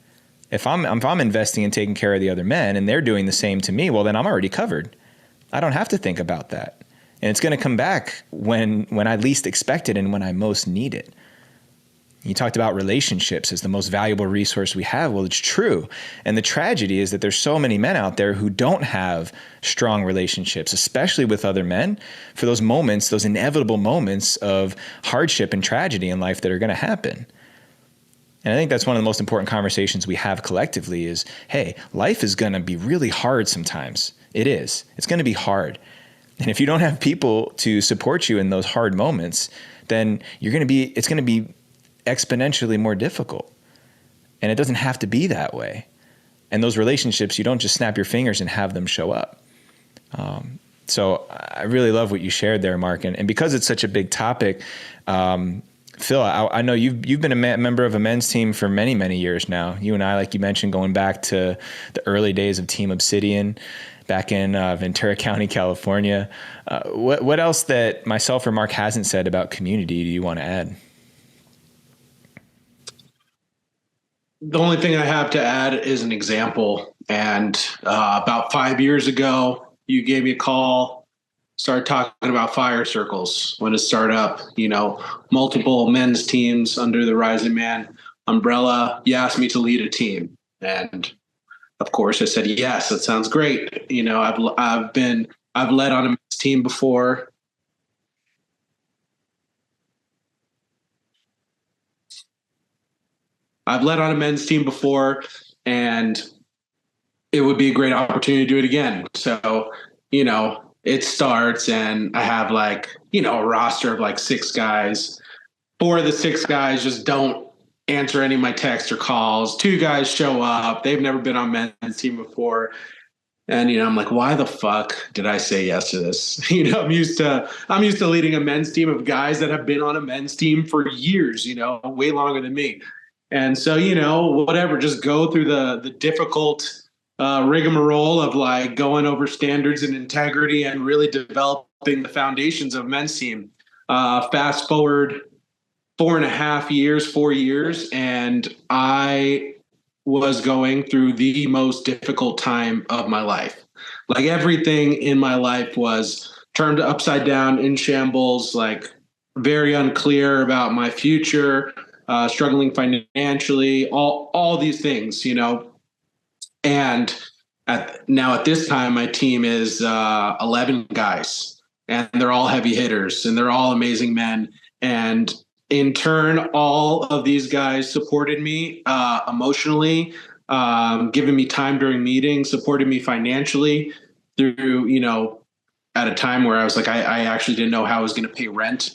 if I'm investing in taking care of the other men and they're doing the same to me, well, then I'm already covered. I don't have to think about that. And it's going to come back when I least expect it and when I most need it. You talked about relationships as the most valuable resource we have. Well, it's true. And the tragedy is that there's so many men out there who don't have strong relationships, especially with other men, for those moments, those inevitable moments of hardship and tragedy in life that are going to happen. And I think that's one of the most important conversations we have collectively is, hey, life is going to be really hard sometimes. It is. It's going to be hard. And if you don't have people to support you in those hard moments, then it's going to be exponentially more difficult. And it doesn't have to be that way. And those relationships, you don't just snap your fingers and have them show up. So I really love what you shared there, Mark. And because it's such a big topic, Phil, I know you've been a member of a men's team for many, many years now. You and I, like you mentioned, going back to the early days of Team Obsidian back in Ventura County, California. What else that myself or Mark hasn't said about community do you want to add? The only thing I have to add is an example. And about 5 years ago, you gave me a call, started talking about fire circles when it started up, multiple men's teams under the Rising Man umbrella. You asked me to lead a team. And of course I said, yes, that sounds great. I've led on a men's team before. I've led on a men's team before, and it would be a great opportunity to do it again. So, it starts and I have a roster of 6 guys. 4 of the 6 guys just don't answer any of my texts or calls. 2 guys show up. They've never been on men's team before. And, I'm like, why the fuck did I say yes to this? I'm used to leading a men's team of guys that have been on a men's team for years, way longer than me. And so, whatever, just go through the difficult rigmarole of going over standards and integrity and really developing the foundations of men's team. Fast forward 4 years, and I was going through the most difficult time of my life. Everything in my life was turned upside down, in shambles, very unclear about my future. Struggling financially, all these things, and at this time, my team is 11 guys, and they're all heavy hitters, and they're all amazing men. And in turn, all of these guys supported me emotionally, giving me time during meetings, supported me financially through, at a time where I was I actually didn't know how I was going to pay rent.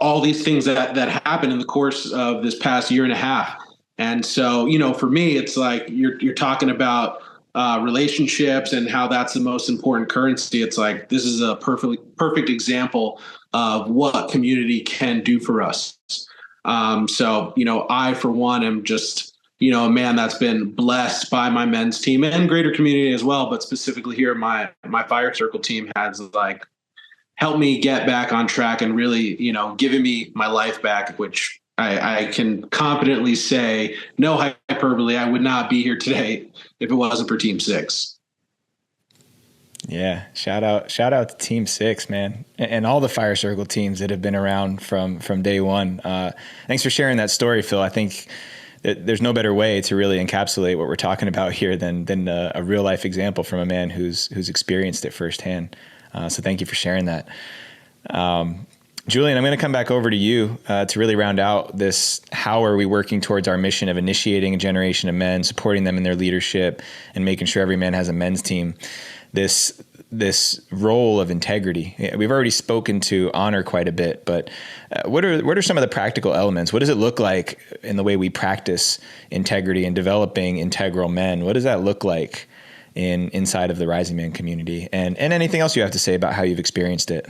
All these things that happened in the course of this past year and a half. And so, for me, it's you're talking about relationships and how that's the most important currency. It's this is a perfect example of what community can do for us. So, I, for one, am just, a man that's been blessed by my men's team and greater community as well. But specifically here, my fire circle team has helped me get back on track and really, giving me my life back, which I can confidently say, no hyperbole, I would not be here today if it wasn't for Team 6. Yeah. Shout out to Team 6, man. And all the fire circle teams that have been around from day one. Thanks for sharing that story, Phil. I think that there's no better way to really encapsulate what we're talking about here than a real life example from a man who's experienced it firsthand. So thank you for sharing that. Julian, I'm going to come back over to you to really round out this. How are we working towards our mission of initiating a generation of men, supporting them in their leadership, and making sure every man has a men's team? This role of integrity. We've already spoken to honor quite a bit, but what are some of the practical elements? What does it look like in the way we practice integrity and developing integral men? What does that look like inside of the Rising Man community, and anything else you have to say about how you've experienced it?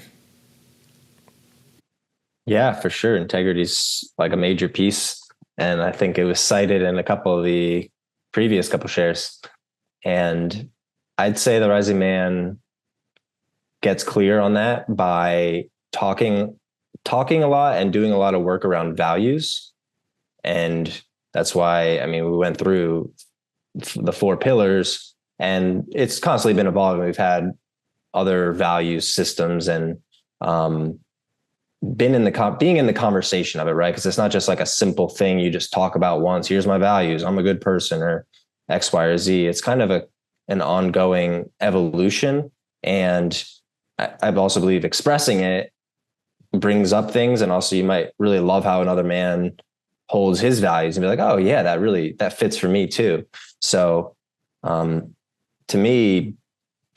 Yeah, for sure. Integrity is a major piece. And I think it was cited in a couple of the previous couple shares. And I'd say the Rising Man gets clear on that by talking talking a lot and doing a lot of work around values. And that's why, I mean, we went through the 4 pillars, and it's constantly been evolving. We've had other value systems and being in the conversation of it, right? Because it's not just like a simple thing you just talk about once. Here's my values. I'm a good person, or X, Y, or Z. It's kind of an ongoing evolution. And I also believe expressing it brings up things. And also you might really love how another man holds his values and be like, oh yeah, that fits for me too. So to me,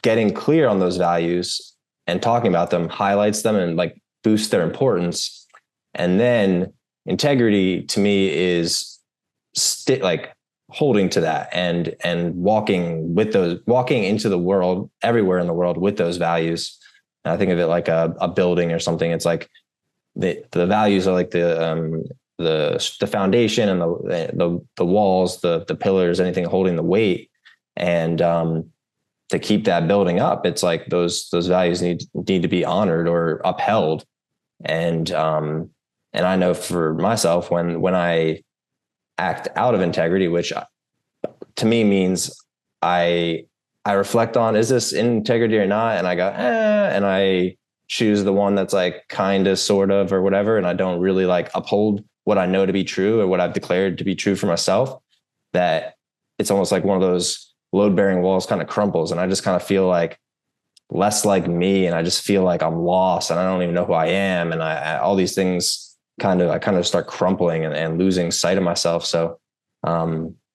getting clear on those values and talking about them highlights them and like boosts their importance. And then integrity to me is like holding to that and walking into the world, everywhere in the world with those values. And I think of it like a building or something. It's like the values are like the foundation and the walls, the pillars, anything holding the weight. And to keep that building up, it's like those values need to be honored or upheld. And I know for myself, when I act out of integrity, which to me means I reflect on, is this integrity or not? And I go, and I choose the one that's like kind of, sort of, or whatever. And I don't really like uphold what I know to be true or what I've declared to be true for myself. That it's almost like one of those load-bearing walls kind of crumples. And I just kind of feel like less like me. And I just feel like I'm lost and I don't even know who I am. And all these things I kind of start crumpling and losing sight of myself. So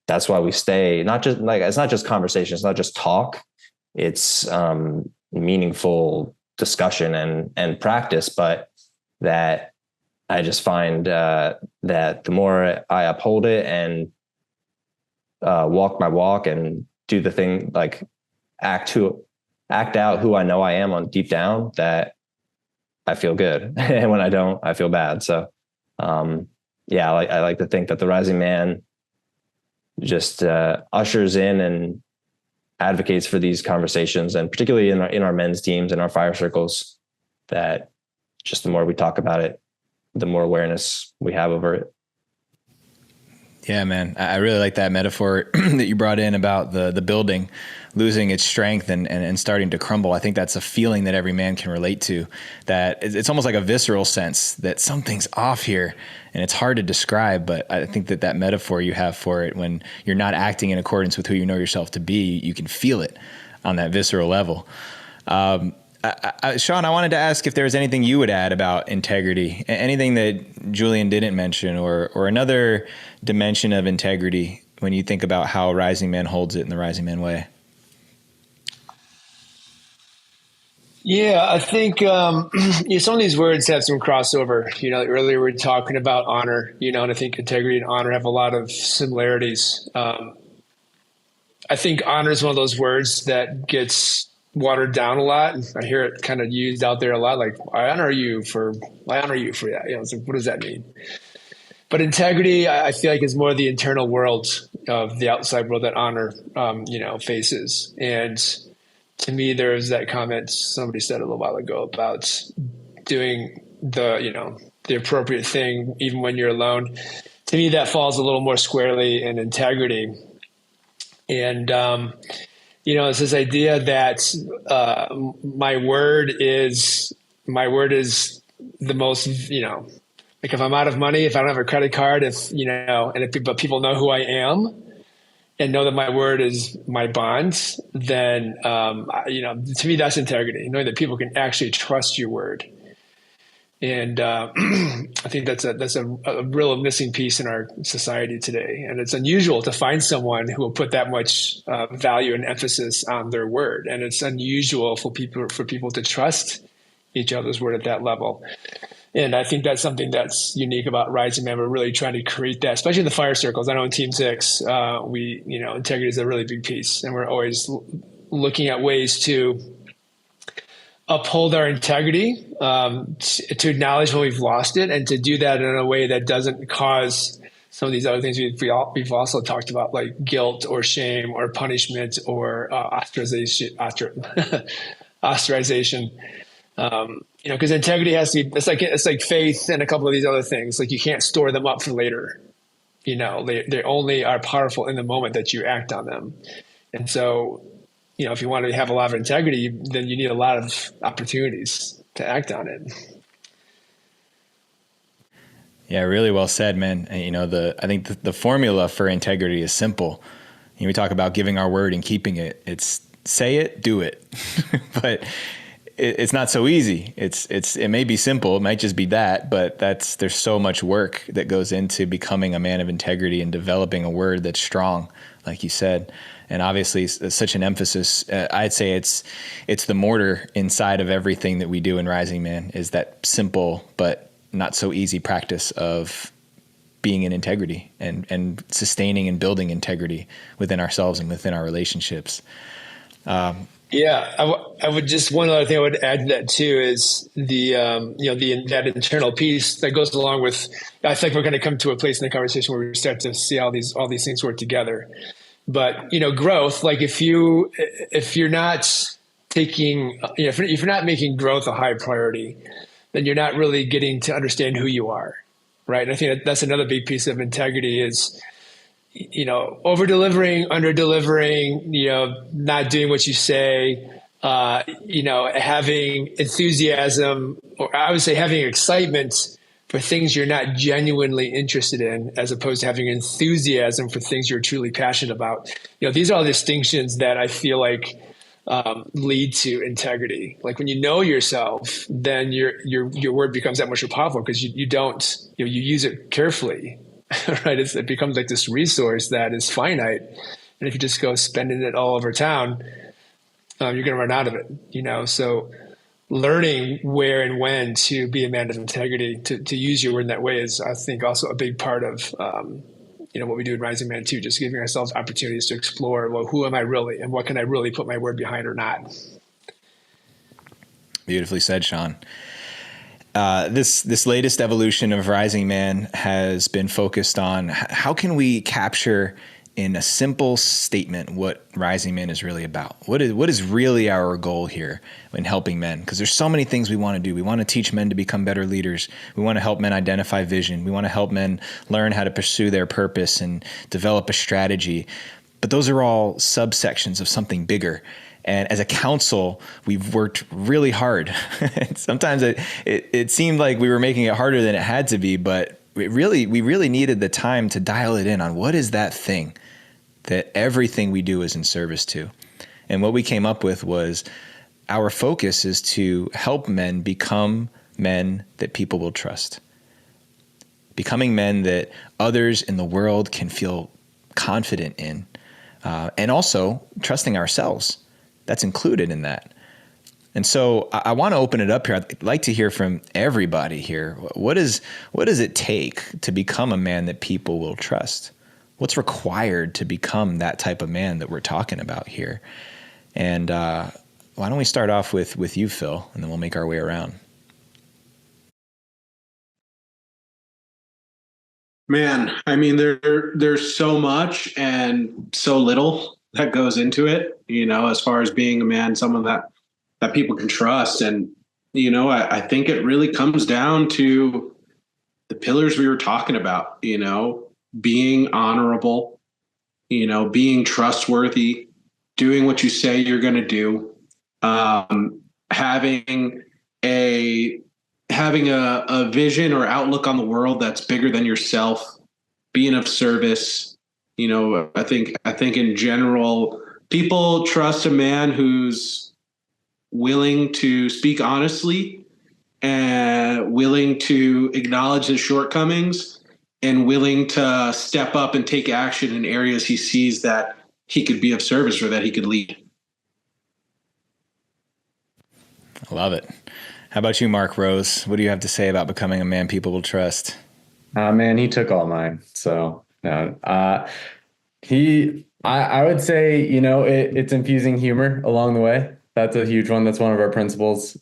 that's why we stay, not just like, it's not just conversation. It's not just talk. It's meaningful discussion and practice, but that I just find that the more I uphold it and walk my walk and do the thing, like act out who I know I am on deep down, that I feel good. And when I don't, I feel bad. So yeah, I like to think that the Rising Man just ushers in and advocates for these conversations, and particularly in our men's teams and our fire circles, that just the more we talk about it, the more awareness we have over it. Yeah, man. I really like that metaphor that you brought in about the building losing its strength and starting to crumble. I think that's a feeling that every man can relate to, that it's almost like a visceral sense that something's off here, and it's hard to describe. But I think that metaphor you have for it, when you're not acting in accordance with who you know yourself to be, you can feel it on that visceral level. Sean, I wanted to ask if there was anything you would add about integrity, anything that Julian didn't mention, or another dimension of integrity when you think about how Rising Man holds it in the Rising Man way. Yeah, I think some of these words have some crossover. Earlier we were talking about honor, and I think integrity and honor have a lot of similarities. I think honor is one of those words that gets watered down a lot. I hear it kind of used out there a lot, like I honor you for that. It's like, what does that mean? But integrity, I feel like, is more the internal world of the outside world that honor, faces. And to me, there's that comment somebody said a little while ago about doing the appropriate thing even when you're alone. To me, that falls a little more squarely in integrity. And it's this idea that my word is the most, like if I'm out of money, if I don't have a credit card, but people know who I am and know that my word is my bond, then, to me, that's integrity, knowing that people can actually trust your word. And I think that's a real missing piece in our society today. And it's unusual to find someone who will put that much value and emphasis on their word. And it's unusual for people to trust each other's word at that level. And I think that's something that's unique about Rising Man. We're really trying to create that, especially in the fire circles. I know in Team 6, integrity is a really big piece, and we're always looking at ways to uphold our integrity, to acknowledge when we've lost it, and to do that in a way that doesn't cause some of these other things we've also talked about, like guilt or shame or punishment or ostracization. because integrity has to be, it's like faith and a couple of these other things. Like you can't store them up for later. They only are powerful in the moment that you act on them. And so, if you want to have a lot of integrity, then you need a lot of opportunities to act on it. Yeah, really well said, man. And, I think the formula for integrity is simple. We talk about giving our word and keeping it. It's say it, do it. But it's not so easy. It may be simple. It might just be that, but there's so much work that goes into becoming a man of integrity and developing a word that's strong, like you said. And obviously it's such an emphasis. I'd say it's the mortar inside of everything that we do in Rising Man is that simple, but not so easy practice of being in integrity and sustaining and building integrity within ourselves and within our relationships. I would just, one other thing I would add to that too is that internal piece that goes along with, I think we're going to come to a place in the conversation where we start to see all these things work together. But, growth, like if you're not taking, if you're not making growth a high priority, then you're not really getting to understand who you are. Right. And I think that's another big piece of integrity is, over delivering, under delivering, not doing what you say, having enthusiasm, or I would say having excitement for things you're not genuinely interested in, as opposed to having enthusiasm for things you're truly passionate about. These are all distinctions that I feel like lead to integrity. Like when you know yourself, then your word becomes that much more powerful because you don't, you use it carefully. Right. It becomes like this resource that is finite. And if you just go spending it all over town, you're going to run out of it, so learning where and when to be a man of integrity, to use your word in that way is, I think, also a big part of, what we do in Rising Man too, just giving ourselves opportunities to explore, well, who am I really and what can I really put my word behind or not? Beautifully said, Sean. This latest evolution of Rising Man has been focused on how can we capture in a simple statement what Rising Man is really about. What is really our goal here in helping men? Because there's so many things we want to do. We want to teach men to become better leaders. We want to help men identify vision. We want to help men learn how to pursue their purpose and develop a strategy. But those are all subsections of something bigger. And as a council, we've worked really hard. Sometimes it seemed like we were making it harder than it had to be, but we really needed the time to dial it in on what is that thing that everything we do is in service to. And what we came up with was our focus is to help men become men that people will trust. Becoming men that others in the world can feel confident in, and also trusting ourselves. That's included in that. And so I want to open it up here. I'd like to hear from everybody here. What does it take to become a man that people will trust? What's required to become that type of man that we're talking about here? And why don't we start off with you, Phil, and then we'll make our way around. Man, I mean, there's so much and so little that goes into it, as far as being a man, someone that people can trust. And, I think it really comes down to the pillars we were talking about, being honorable, being trustworthy, doing what you say you're going to do, having a vision or outlook on the world that's bigger than yourself, being of service. I think in general, people trust a man who's willing to speak honestly and willing to acknowledge his shortcomings and willing to step up and take action in areas he sees that he could be of service or that he could lead. I love it. How about you, Mark Rose? What do you have to say about becoming a man people will trust? Man, he took all mine. So no, I would say, it's infusing humor along the way. That's a huge one. That's one of our principles.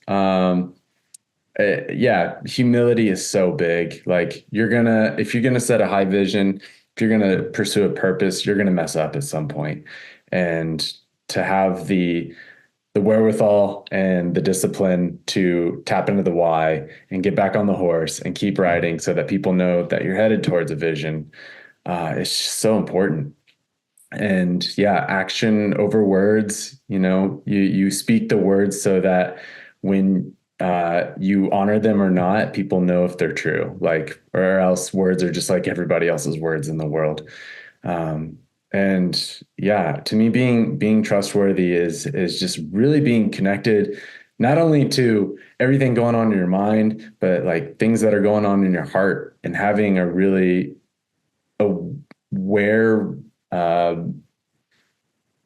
Humility is so big. Like if you're gonna set a high vision, if you're gonna pursue a purpose, you're gonna mess up at some point. And to have the the wherewithal and the discipline to tap into the why and get back on the horse and keep riding so that people know that you're headed towards a vision. It's just so important. And yeah, action over words, you speak the words so that when you honor them or not, people know if they're true, or else words are just like everybody else's words in the world. And yeah, to me, being trustworthy is just really being connected, not only to everything going on in your mind, but like things that are going on in your heart, and having a really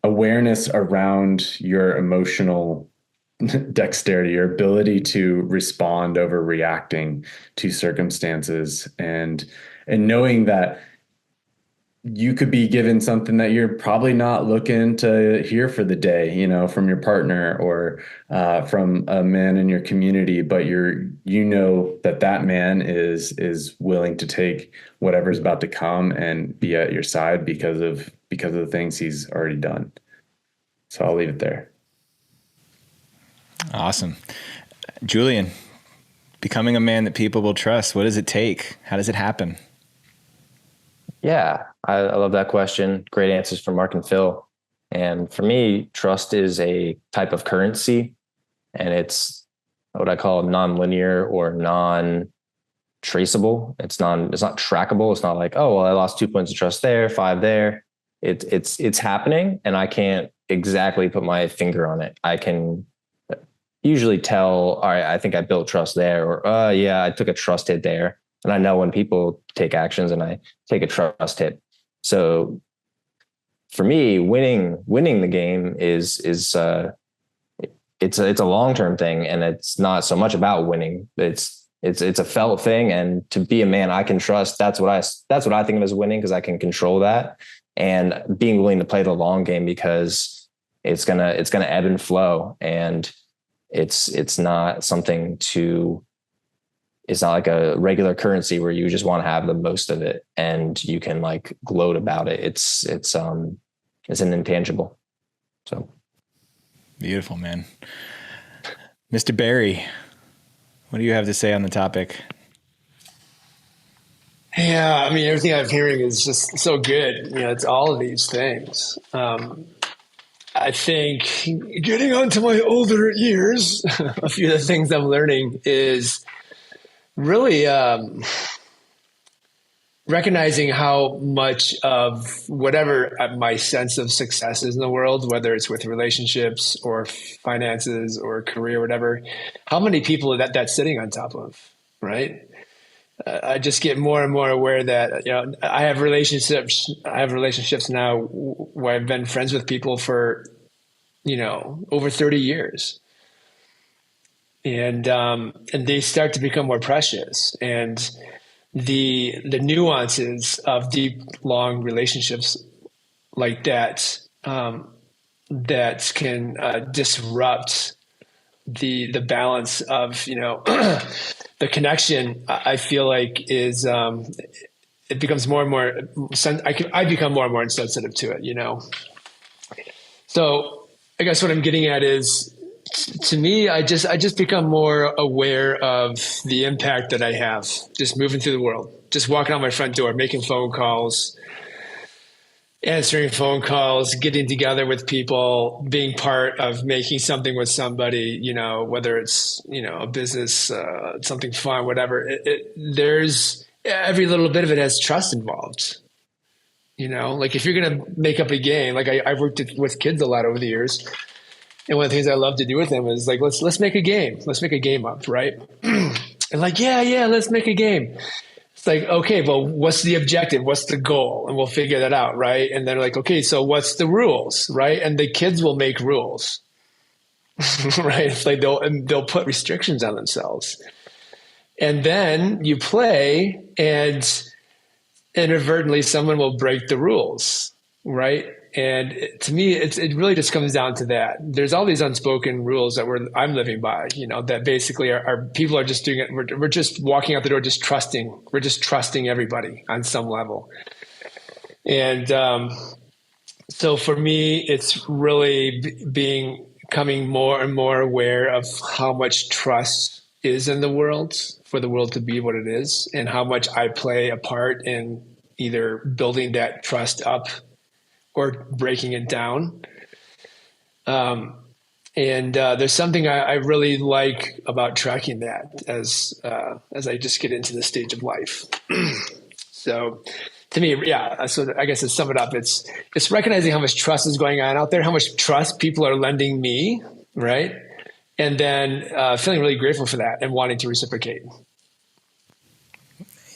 awareness around your emotional dexterity, your ability to respond over reacting to circumstances, and knowing that you could be given something that you're probably not looking to hear for the day, from your partner or from a man in your community, but that man is willing to take whatever's about to come and be at your side because of the things he's already done. So I'll leave it there. Awesome. Julian, becoming a man that people will trust, what does it take? How does it happen? Yeah, I love that question. Great answers from Mark and Phil. And for me, trust is a type of currency, and it's what I call non-linear or non-traceable. It's not trackable. It's not like, oh, well, I lost 2 points of trust there, 5 there. It's happening, and I can't exactly put my finger on it. I can usually tell, all right, I think I built trust there, or yeah, I took a trust hit there. And I know when people take actions and I take a trust hit. So for me, winning the game is it's a long-term thing, and it's not so much about winning. It's a felt thing. And to be a man I can trust, that's what I think of as winning, because I can control that, and being willing to play the long game, because it's gonna ebb and flow, and it's not something to. It's not like a regular currency where you just want to have the most of it and you can like gloat about it. It's an intangible. So beautiful, man. Mr. Barry, what do you have to say on the topic? Yeah, I mean, everything I'm hearing is just so good. It's all of these things. I think getting onto my older years, a few of the things I'm learning is really recognizing how much of whatever my sense of success is in the world, whether it's with relationships or finances or career, whatever, how many people that's sitting on top of, right? I just get more and more aware that, I have relationships now where I've been friends with people for, over 30 years. And they start to become more precious, and the nuances of deep, long relationships like that that can disrupt the balance of the connection. I feel like is it becomes more and more. I become more and more insensitive to it. So I guess what I'm getting at is, to me, I just become more aware of the impact that I have just moving through the world, just walking out my front door, making phone calls, answering phone calls, getting together with people, being part of making something with somebody, whether it's, a business, something fun, whatever. There's every little bit of it has trust involved. Like if you're going to make up a game, like I've worked with kids a lot over the years. And one of the things I love to do with them is like, let's make a game. Let's make a game up, right? And like, yeah, let's make a game. It's like, okay, well, what's the objective? What's the goal? And we'll figure that out, right? And they're like, okay, so what's the rules, right? And the kids will make rules, right? It's like they'll put restrictions on themselves. And then you play, and inadvertently someone will break the rules, right? And to me, it really just comes down to that. There's all these unspoken rules that I'm living by, that basically are people are just doing it. We're just walking out the door, just trusting. We're just trusting everybody on some level. And so for me, it's really being coming more and more aware of how much trust is in the world for the world to be what it is, and how much I play a part in either building that trust up or breaking it down. And there's something I really like about tracking that as I just get into the stage of life. So to me, yeah. So I guess to sum it up, it's recognizing how much trust is going on out there, how much trust people are lending me, right? And then feeling really grateful for that and wanting to reciprocate.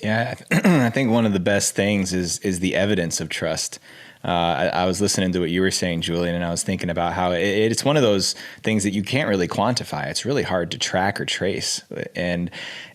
Yeah, I think one of the best things is the evidence of trust. I was listening to what you were saying, Julian, and I was thinking about how it's one of those things that you can't really quantify. It's really hard to track or trace, and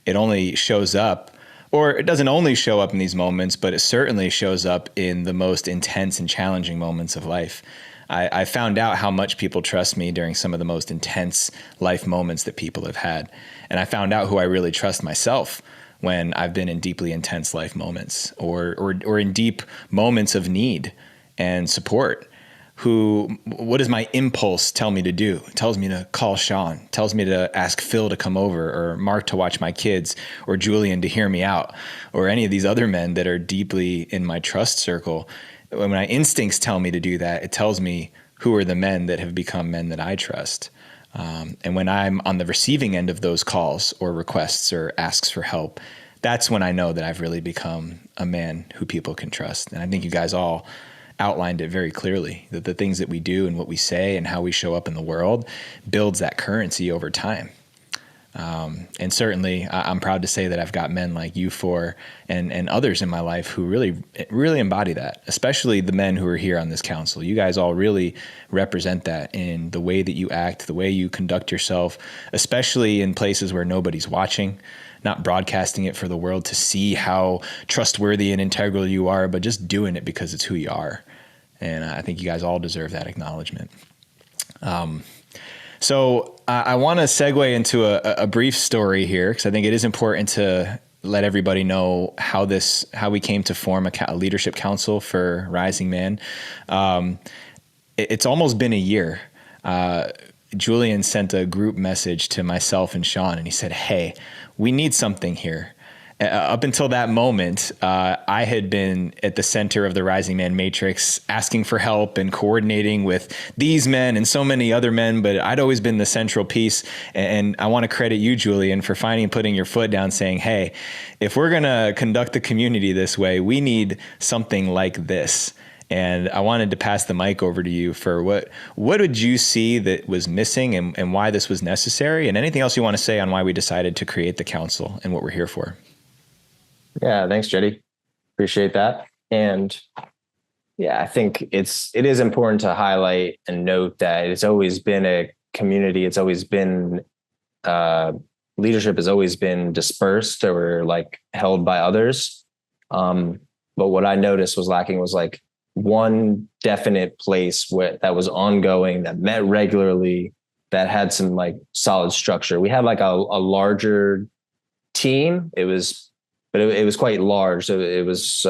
it only shows up, or it doesn't only show up in these moments, but it certainly shows up in the most intense and challenging moments of life. I found out how much people trust me during some of the most intense life moments that people have had, and I found out who I really trust myself when I've been in deeply intense life moments or in deep moments of need and support. What does my impulse tell me to do? It tells me to call Sean, tells me to ask Phil to come over, or Mark to watch my kids, or Julian to hear me out, or any of these other men that are deeply in my trust circle. When my instincts tell me to do that, it tells me who are the men that have become men that I trust. And when I'm on the receiving end of those calls or requests or asks for help, that's when I know that I've really become a man who people can trust. And I think you guys all outlined it very clearly, that the things that we do and what we say and how we show up in the world builds that currency over time. And certainly I'm proud to say that I've got men like you four and others in my life who really embody that, especially the men who are here on this council. You guys all really represent that in the way that you act, the way you conduct yourself, especially in places where nobody's watching, not broadcasting it for the world to see how trustworthy and integral you are, but just doing it because it's who you are. And I think you guys all deserve that acknowledgement. So I want to segue into a brief story here, because I think it is important to let everybody know how we came to form a leadership council for Rising Man. It's almost been a year. Julian sent a group message to myself and Sean, and he said, "Hey, we need something here." Up until that moment, I had been at the center of the Rising Man Matrix, asking for help and coordinating with these men and so many other men, but I'd always been the central piece. And I want to credit you, Julian, for finally putting your foot down, saying, "Hey, if we're going to conduct the community this way, we need something like this." And I wanted to pass the mic over to you for what did you see that was missing and why this was necessary, and anything else you want to say on why we decided to create the council and what we're here for. Yeah, thanks, Jetty. Appreciate that. And yeah, I think it is important to highlight and note that it's always been a community. It's always been leadership has always been dispersed or like held by others. But what I noticed was lacking was like one definite place that was ongoing, that met regularly, that had some like solid structure. We had like a larger team. It was quite large. So it was,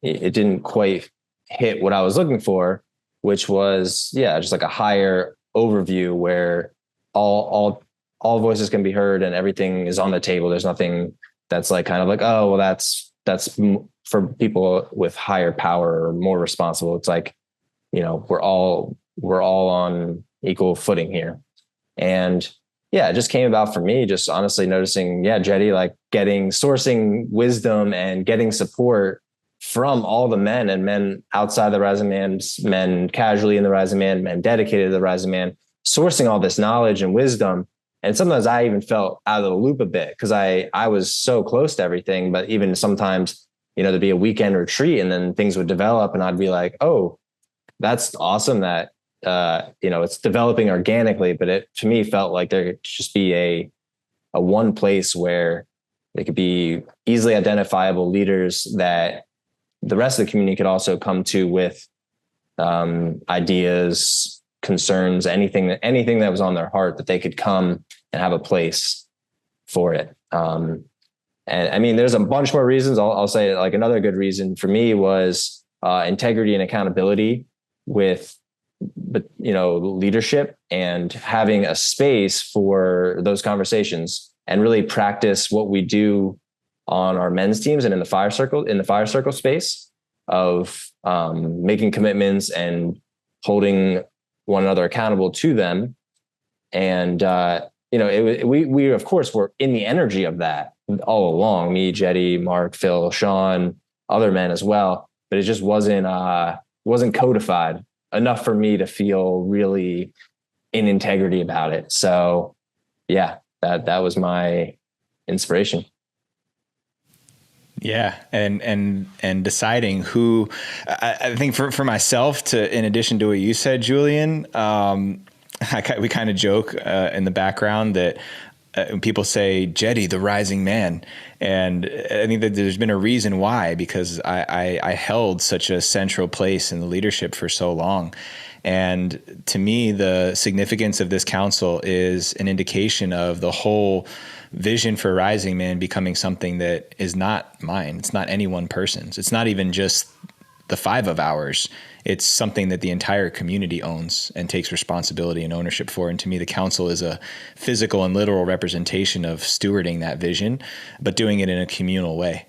it didn't quite hit what I was looking for, which was, just like a higher overview where all voices can be heard and everything is on the table. There's nothing that's like kind of like, oh, well, that's for people with higher power or more responsible. It's like, we're all on equal footing here. And it just came about for me, just honestly noticing, Jetty, like sourcing wisdom and getting support from all the men and men outside the Rising Man, men casually in the Rising Man, men dedicated to the Rising Man, sourcing all this knowledge and wisdom. And sometimes I even felt out of the loop a bit because I was so close to everything, but even sometimes, there'd be a weekend retreat and then things would develop and I'd be like, oh, that's awesome that, it's developing organically, but it to me felt like there could just be a one place where they could be easily identifiable leaders that the rest of the community could also come to with ideas, concerns, anything that was on their heart, that they could come and have a place for it. And I mean, there's a bunch more reasons. I'll say like another good reason for me was integrity and accountability with but leadership, and having a space for those conversations, and really practice what we do on our men's teams and in the fire circle space of making commitments and holding one another accountable to them. And we of course were in the energy of that all along, me, Jetty, Mark, Phil, Sean, other men as well, but it just wasn't codified enough for me to feel really in integrity about it. So yeah, that was my inspiration. Yeah. And deciding who, I think for myself, in addition to what you said, Julian, we kind of joke in the background that when people say Jetty, the rising man. And I think that there's been a reason why, because I held such a central place in the leadership for so long. And to me, the significance of this council is an indication of the whole vision for Rising Man becoming something that is not mine. It's not any one person's. It's not even just the 5 of ours. It's something that the entire community owns and takes responsibility and ownership for. And to me, the council is a physical and literal representation of stewarding that vision, but doing it in a communal way.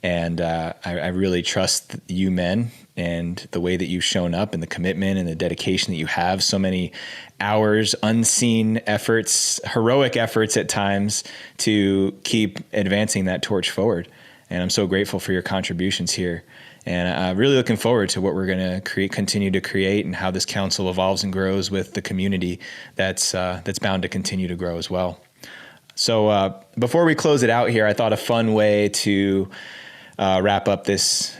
And I really trust you men and the way that you've shown up and the commitment and the dedication that you have. So many hours, unseen efforts, heroic efforts at times to keep advancing that torch forward. And I'm so grateful for your contributions here. And I'm really looking forward to what we're going to continue to create, and how this council evolves and grows with the community that's bound to continue to grow as well. So before we close it out here, I thought a fun way to wrap up this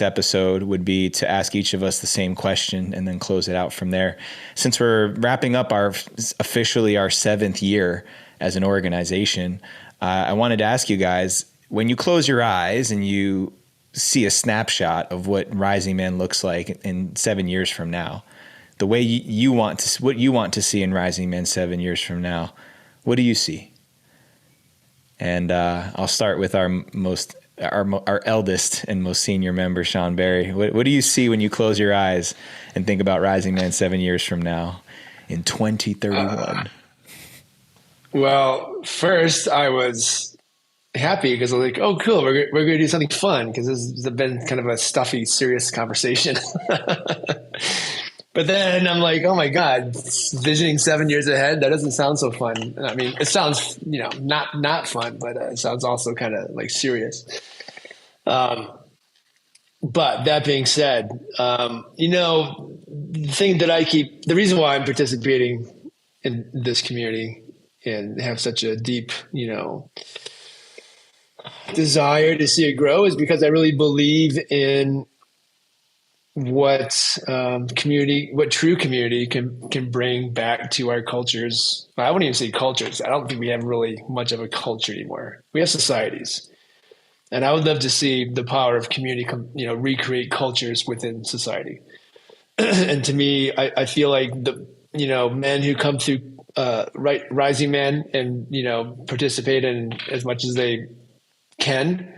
episode would be to ask each of us the same question and then close it out from there. Since we're wrapping up officially our 7th year as an organization, I wanted to ask you guys, when you close your eyes and you see a snapshot of what Rising Man looks like in 7 years from now, the way what you want to see in Rising Man 7 years from now, what do you see? And I'll start with our eldest and most senior member, Sean Barry. What do you see when you close your eyes and think about Rising Man 7 years from now in 2031? Well, first I was happy because I was like, oh, cool, we're going to do something fun, because this has been kind of a stuffy, serious conversation. But then I'm like, oh my God, visioning 7 years ahead, that doesn't sound so fun. I mean, it sounds, not fun, but it sounds also kind of like serious. But that being said, the reason why I'm participating in this community and have such a deep, desire to see it grow is because I really believe in what true community can bring back to our cultures. I wouldn't even say cultures. I don't think we have really much of a culture anymore. We have societies, and I would love to see the power of community, recreate cultures within society. And to me, I feel like the men who come through Rising Man and participate in as much as they can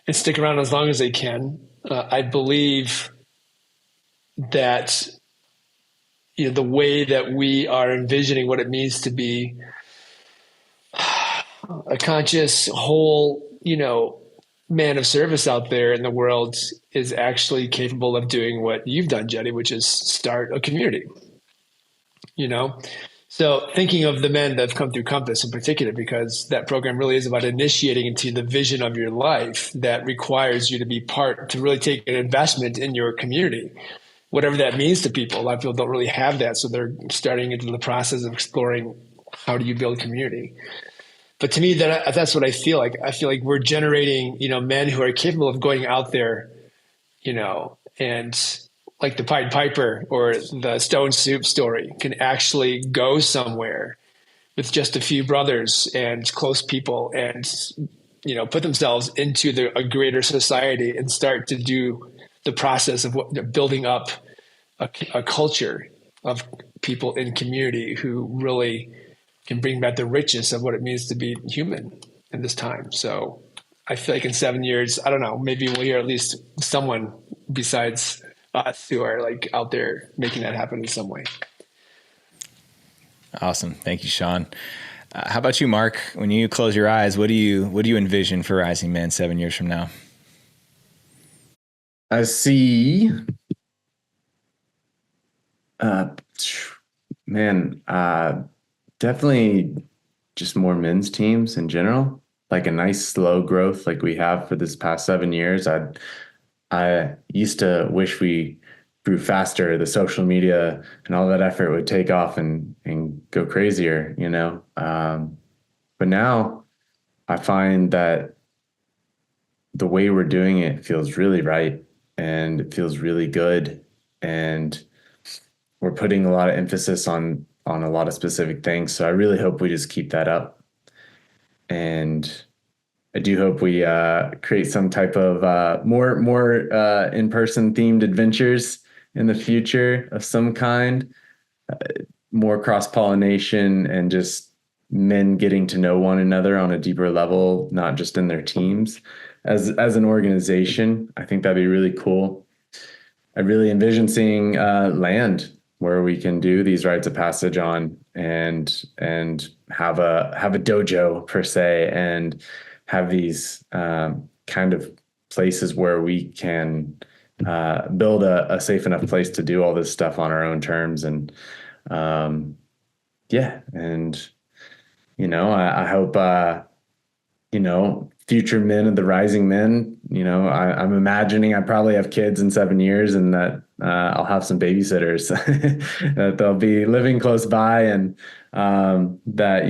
and stick around as long as they can. I believe that the way that we are envisioning what it means to be a conscious, whole, man of service out there in the world is actually capable of doing what you've done, Jetty, which is start a community. So thinking of the men that have come through Compass in particular, because that program really is about initiating into the vision of your life that requires you to be to really take an investment in your community, whatever that means to people. A lot of people don't really have that. So they're starting into the process of exploring, how do you build community? But to me, that's what I feel like. I feel like we're generating, men who are capable of going out there, and like the Pied Piper or the Stone Soup story can actually go somewhere with just a few brothers and close people and, put themselves into a greater society and start to do the process of building up a culture of people in community who really can bring back the richness of what it means to be human in this time. So I feel like in 7 years, I don't know, maybe we'll hear at least someone besides us who are like out there making that happen in some way. Awesome. Thank you, Sean. How about you, Mark? When you close your eyes, what do you envision for Rising Man 7 years from now? I see, definitely just more men's teams in general, like a nice slow growth like we have for this past 7 years. I used to wish we grew faster. The social media and all that effort would take off and go crazier, you know? But now I find that the way we're doing it feels really right and it feels really good. And we're putting a lot of emphasis on a lot of specific things. So I really hope we just keep that up. And I do hope we create some type of more in-person themed adventures in the future of some kind, more cross-pollination and just men getting to know one another on a deeper level, not just in their teams. As an organization, I think that'd be really cool. I really envision seeing land where we can do these rites of passage on and have a dojo per se, and have these kind of places where we can build a safe enough place to do all this stuff on our own terms. And and I hope future men of the Rising Men, I'm imagining I probably have kids in 7 years, and that I'll have some babysitters that they'll be living close by, and that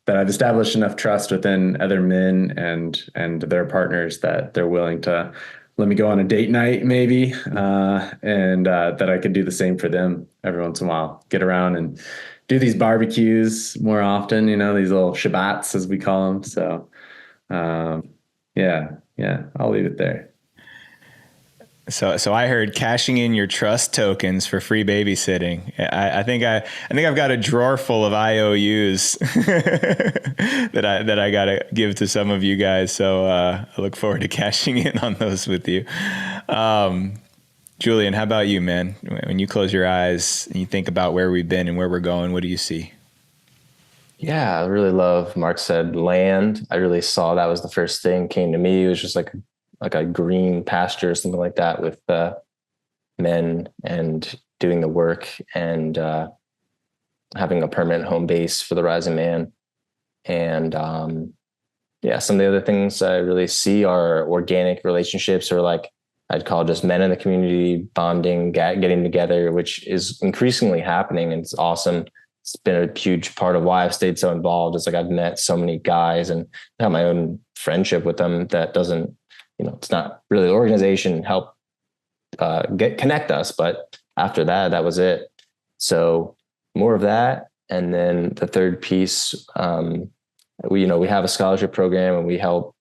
I've established enough trust within other men and their partners that they're willing to let me go on a date night maybe, and that I could do the same for them every once in a while, get around and do these barbecues more often, these little Shabbats as we call them. So I'll leave it there. So I heard cashing in your trust tokens for free babysitting. I think I've got a drawer full of IOUs that I got to give to some of you guys. So I look forward to cashing in on those with you. Julian, how about you, man? When you close your eyes and you think about where we've been and where we're going, what do you see? Yeah, I really love, Mark said, land. I really saw that was the first thing came to me. It was just like a green pasture or something like that with men and doing the work and having a permanent home base for the Rising Man. And some of the other things I really see are organic relationships, or like I'd call just men in the community bonding, getting together, which is increasingly happening. And it's awesome. It's been a huge part of why I've stayed so involved. It's like I've met so many guys and have my own friendship with them that doesn't, it's not really the organization help connect us, but after that was it. So more of that. And then the third piece, we have a scholarship program and we help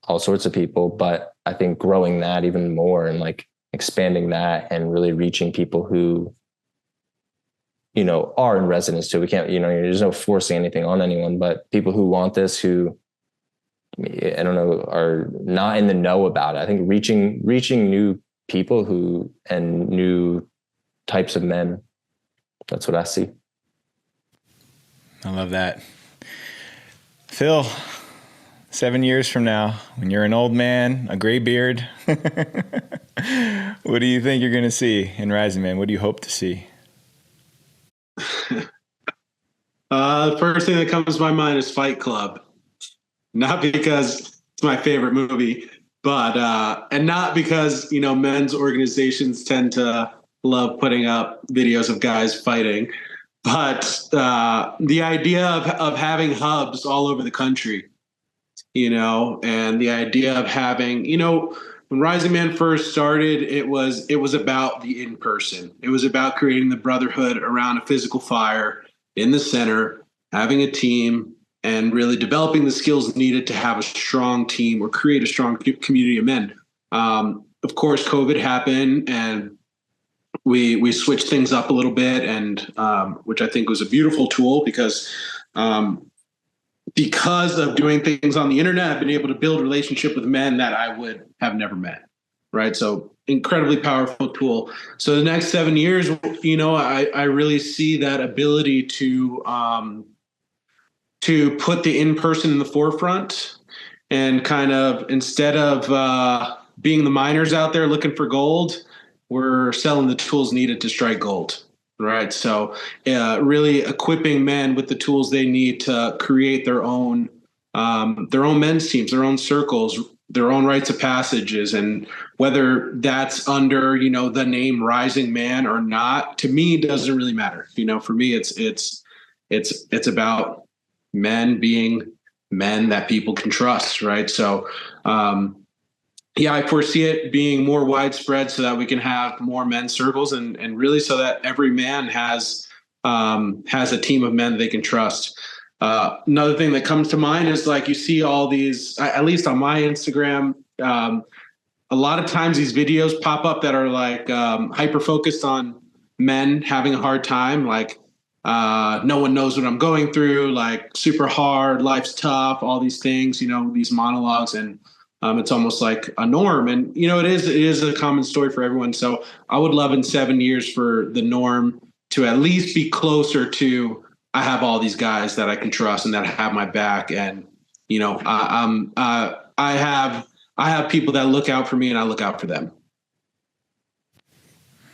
all sorts of people, but I think growing that even more and like expanding that and really reaching people who, are in residence too. We can't, there's no forcing anything on anyone, but people who want this, who, I don't know, are not in the know about it. I think reaching new people and new types of men. That's what I see. I love that. Phil, 7 years from now, when you're an old man, a gray beard, what do you think you're going to see in Rising Man? What do you hope to see? The first thing that comes to my mind is Fight Club. Not because it's my favorite movie, but and not because men's organizations tend to love putting up videos of guys fighting, but the idea of having hubs all over the country, and the idea of having, when Rising Man first started, it was about the in-person. It was about creating the brotherhood around a physical fire in the center, having a team, and really developing the skills needed to have a strong team or create a strong community of men. Of course, COVID happened, and we switched things up a little bit, and which I think was a beautiful tool because of doing things on the internet, I've been able to build a relationship with men that I would have never met. right? So incredibly powerful tool. So the next 7 years, I really see that ability to put the in-person in the forefront, and kind of, instead of being the miners out there looking for gold, we're selling the tools needed to strike gold. Right. So really equipping men with the tools they need to create their own men's teams, their own circles, their own rites of passages. And whether that's under, the name Rising Man or not, to me, doesn't really matter. For me, it's about men being men that people can trust. Right. So, I foresee it being more widespread so that we can have more men's circles, and really so that every man has a team of men they can trust. Another thing that comes to mind is, like, you see all these, at least on my Instagram, a lot of times these videos pop up that are like hyper focused on men having a hard time, like no one knows what I'm going through, like super hard, life's tough, all these things, these monologues, and it's almost like a norm. And, it is a common story for everyone. So I would love in 7 years for the norm to at least be closer to, I have all these guys that I can trust and that have my back. And, I have people that look out for me, and I look out for them.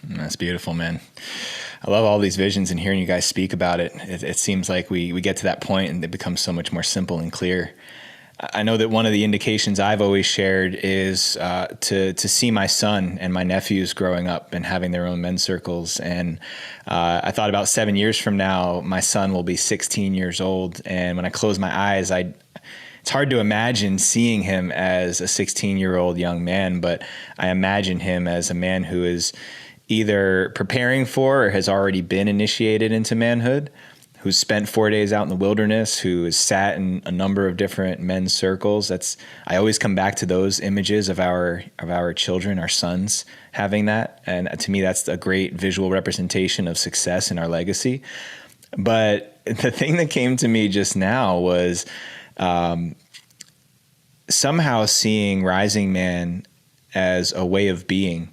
That's beautiful, man. I love all these visions, and hearing you guys speak about it. It seems like we get to that point and it becomes so much more simple and clear. I know that one of the indications I've always shared is to see my son and my nephews growing up and having their own men's circles. And I thought about 7 years from now, my son will be 16 years old. And when I close my eyes, it's hard to imagine seeing him as a 16-year-old young man, but I imagine him as a man who is either preparing for or has already been initiated into manhood, who's spent 4 days out in the wilderness, who has sat in a number of different men's circles. I always come back to those images of our children, our sons having that. And to me, that's a great visual representation of success in our legacy. But the thing that came to me just now was somehow seeing Rising Man as a way of being,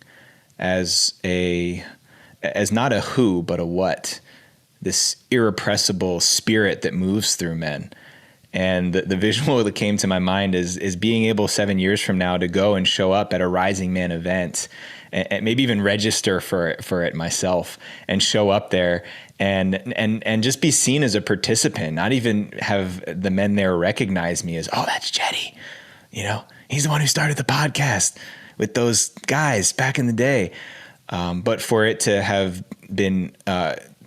as not a who, but a what. This irrepressible spirit that moves through men. And the visual that came to my mind is being able 7 years from now to go and show up at a Rising Man event, and maybe even register for it myself, and show up there and just be seen as a participant, not even have the men there recognize me as, oh, that's Jetty. He's the one who started the podcast with those guys back in the day. But for it to have been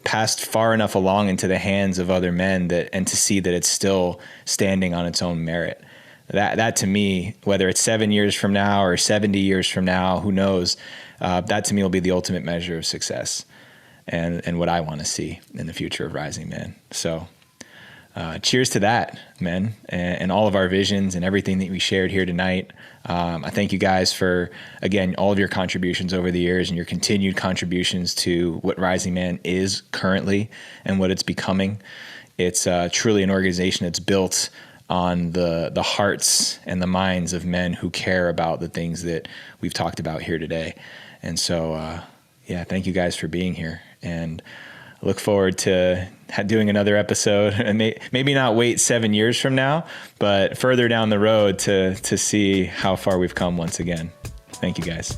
passed far enough along into the hands of other men and to see that it's still standing on its own merit. That to me, whether it's 7 years from now or 70 years from now, who knows, that to me will be the ultimate measure of success and what I want to see in the future of Rising Man. So cheers to that, men, and all of our visions and everything that we shared here tonight. I thank you guys for, again, all of your contributions over the years and your continued contributions to what Rising Man is currently and what it's becoming. It's truly an organization that's built on the hearts and the minds of men who care about the things that we've talked about here today. And so, thank you guys for being here. And I look forward to doing another episode, and maybe not wait 7 years from now, but further down the road to see how far we've come once again. Thank you guys.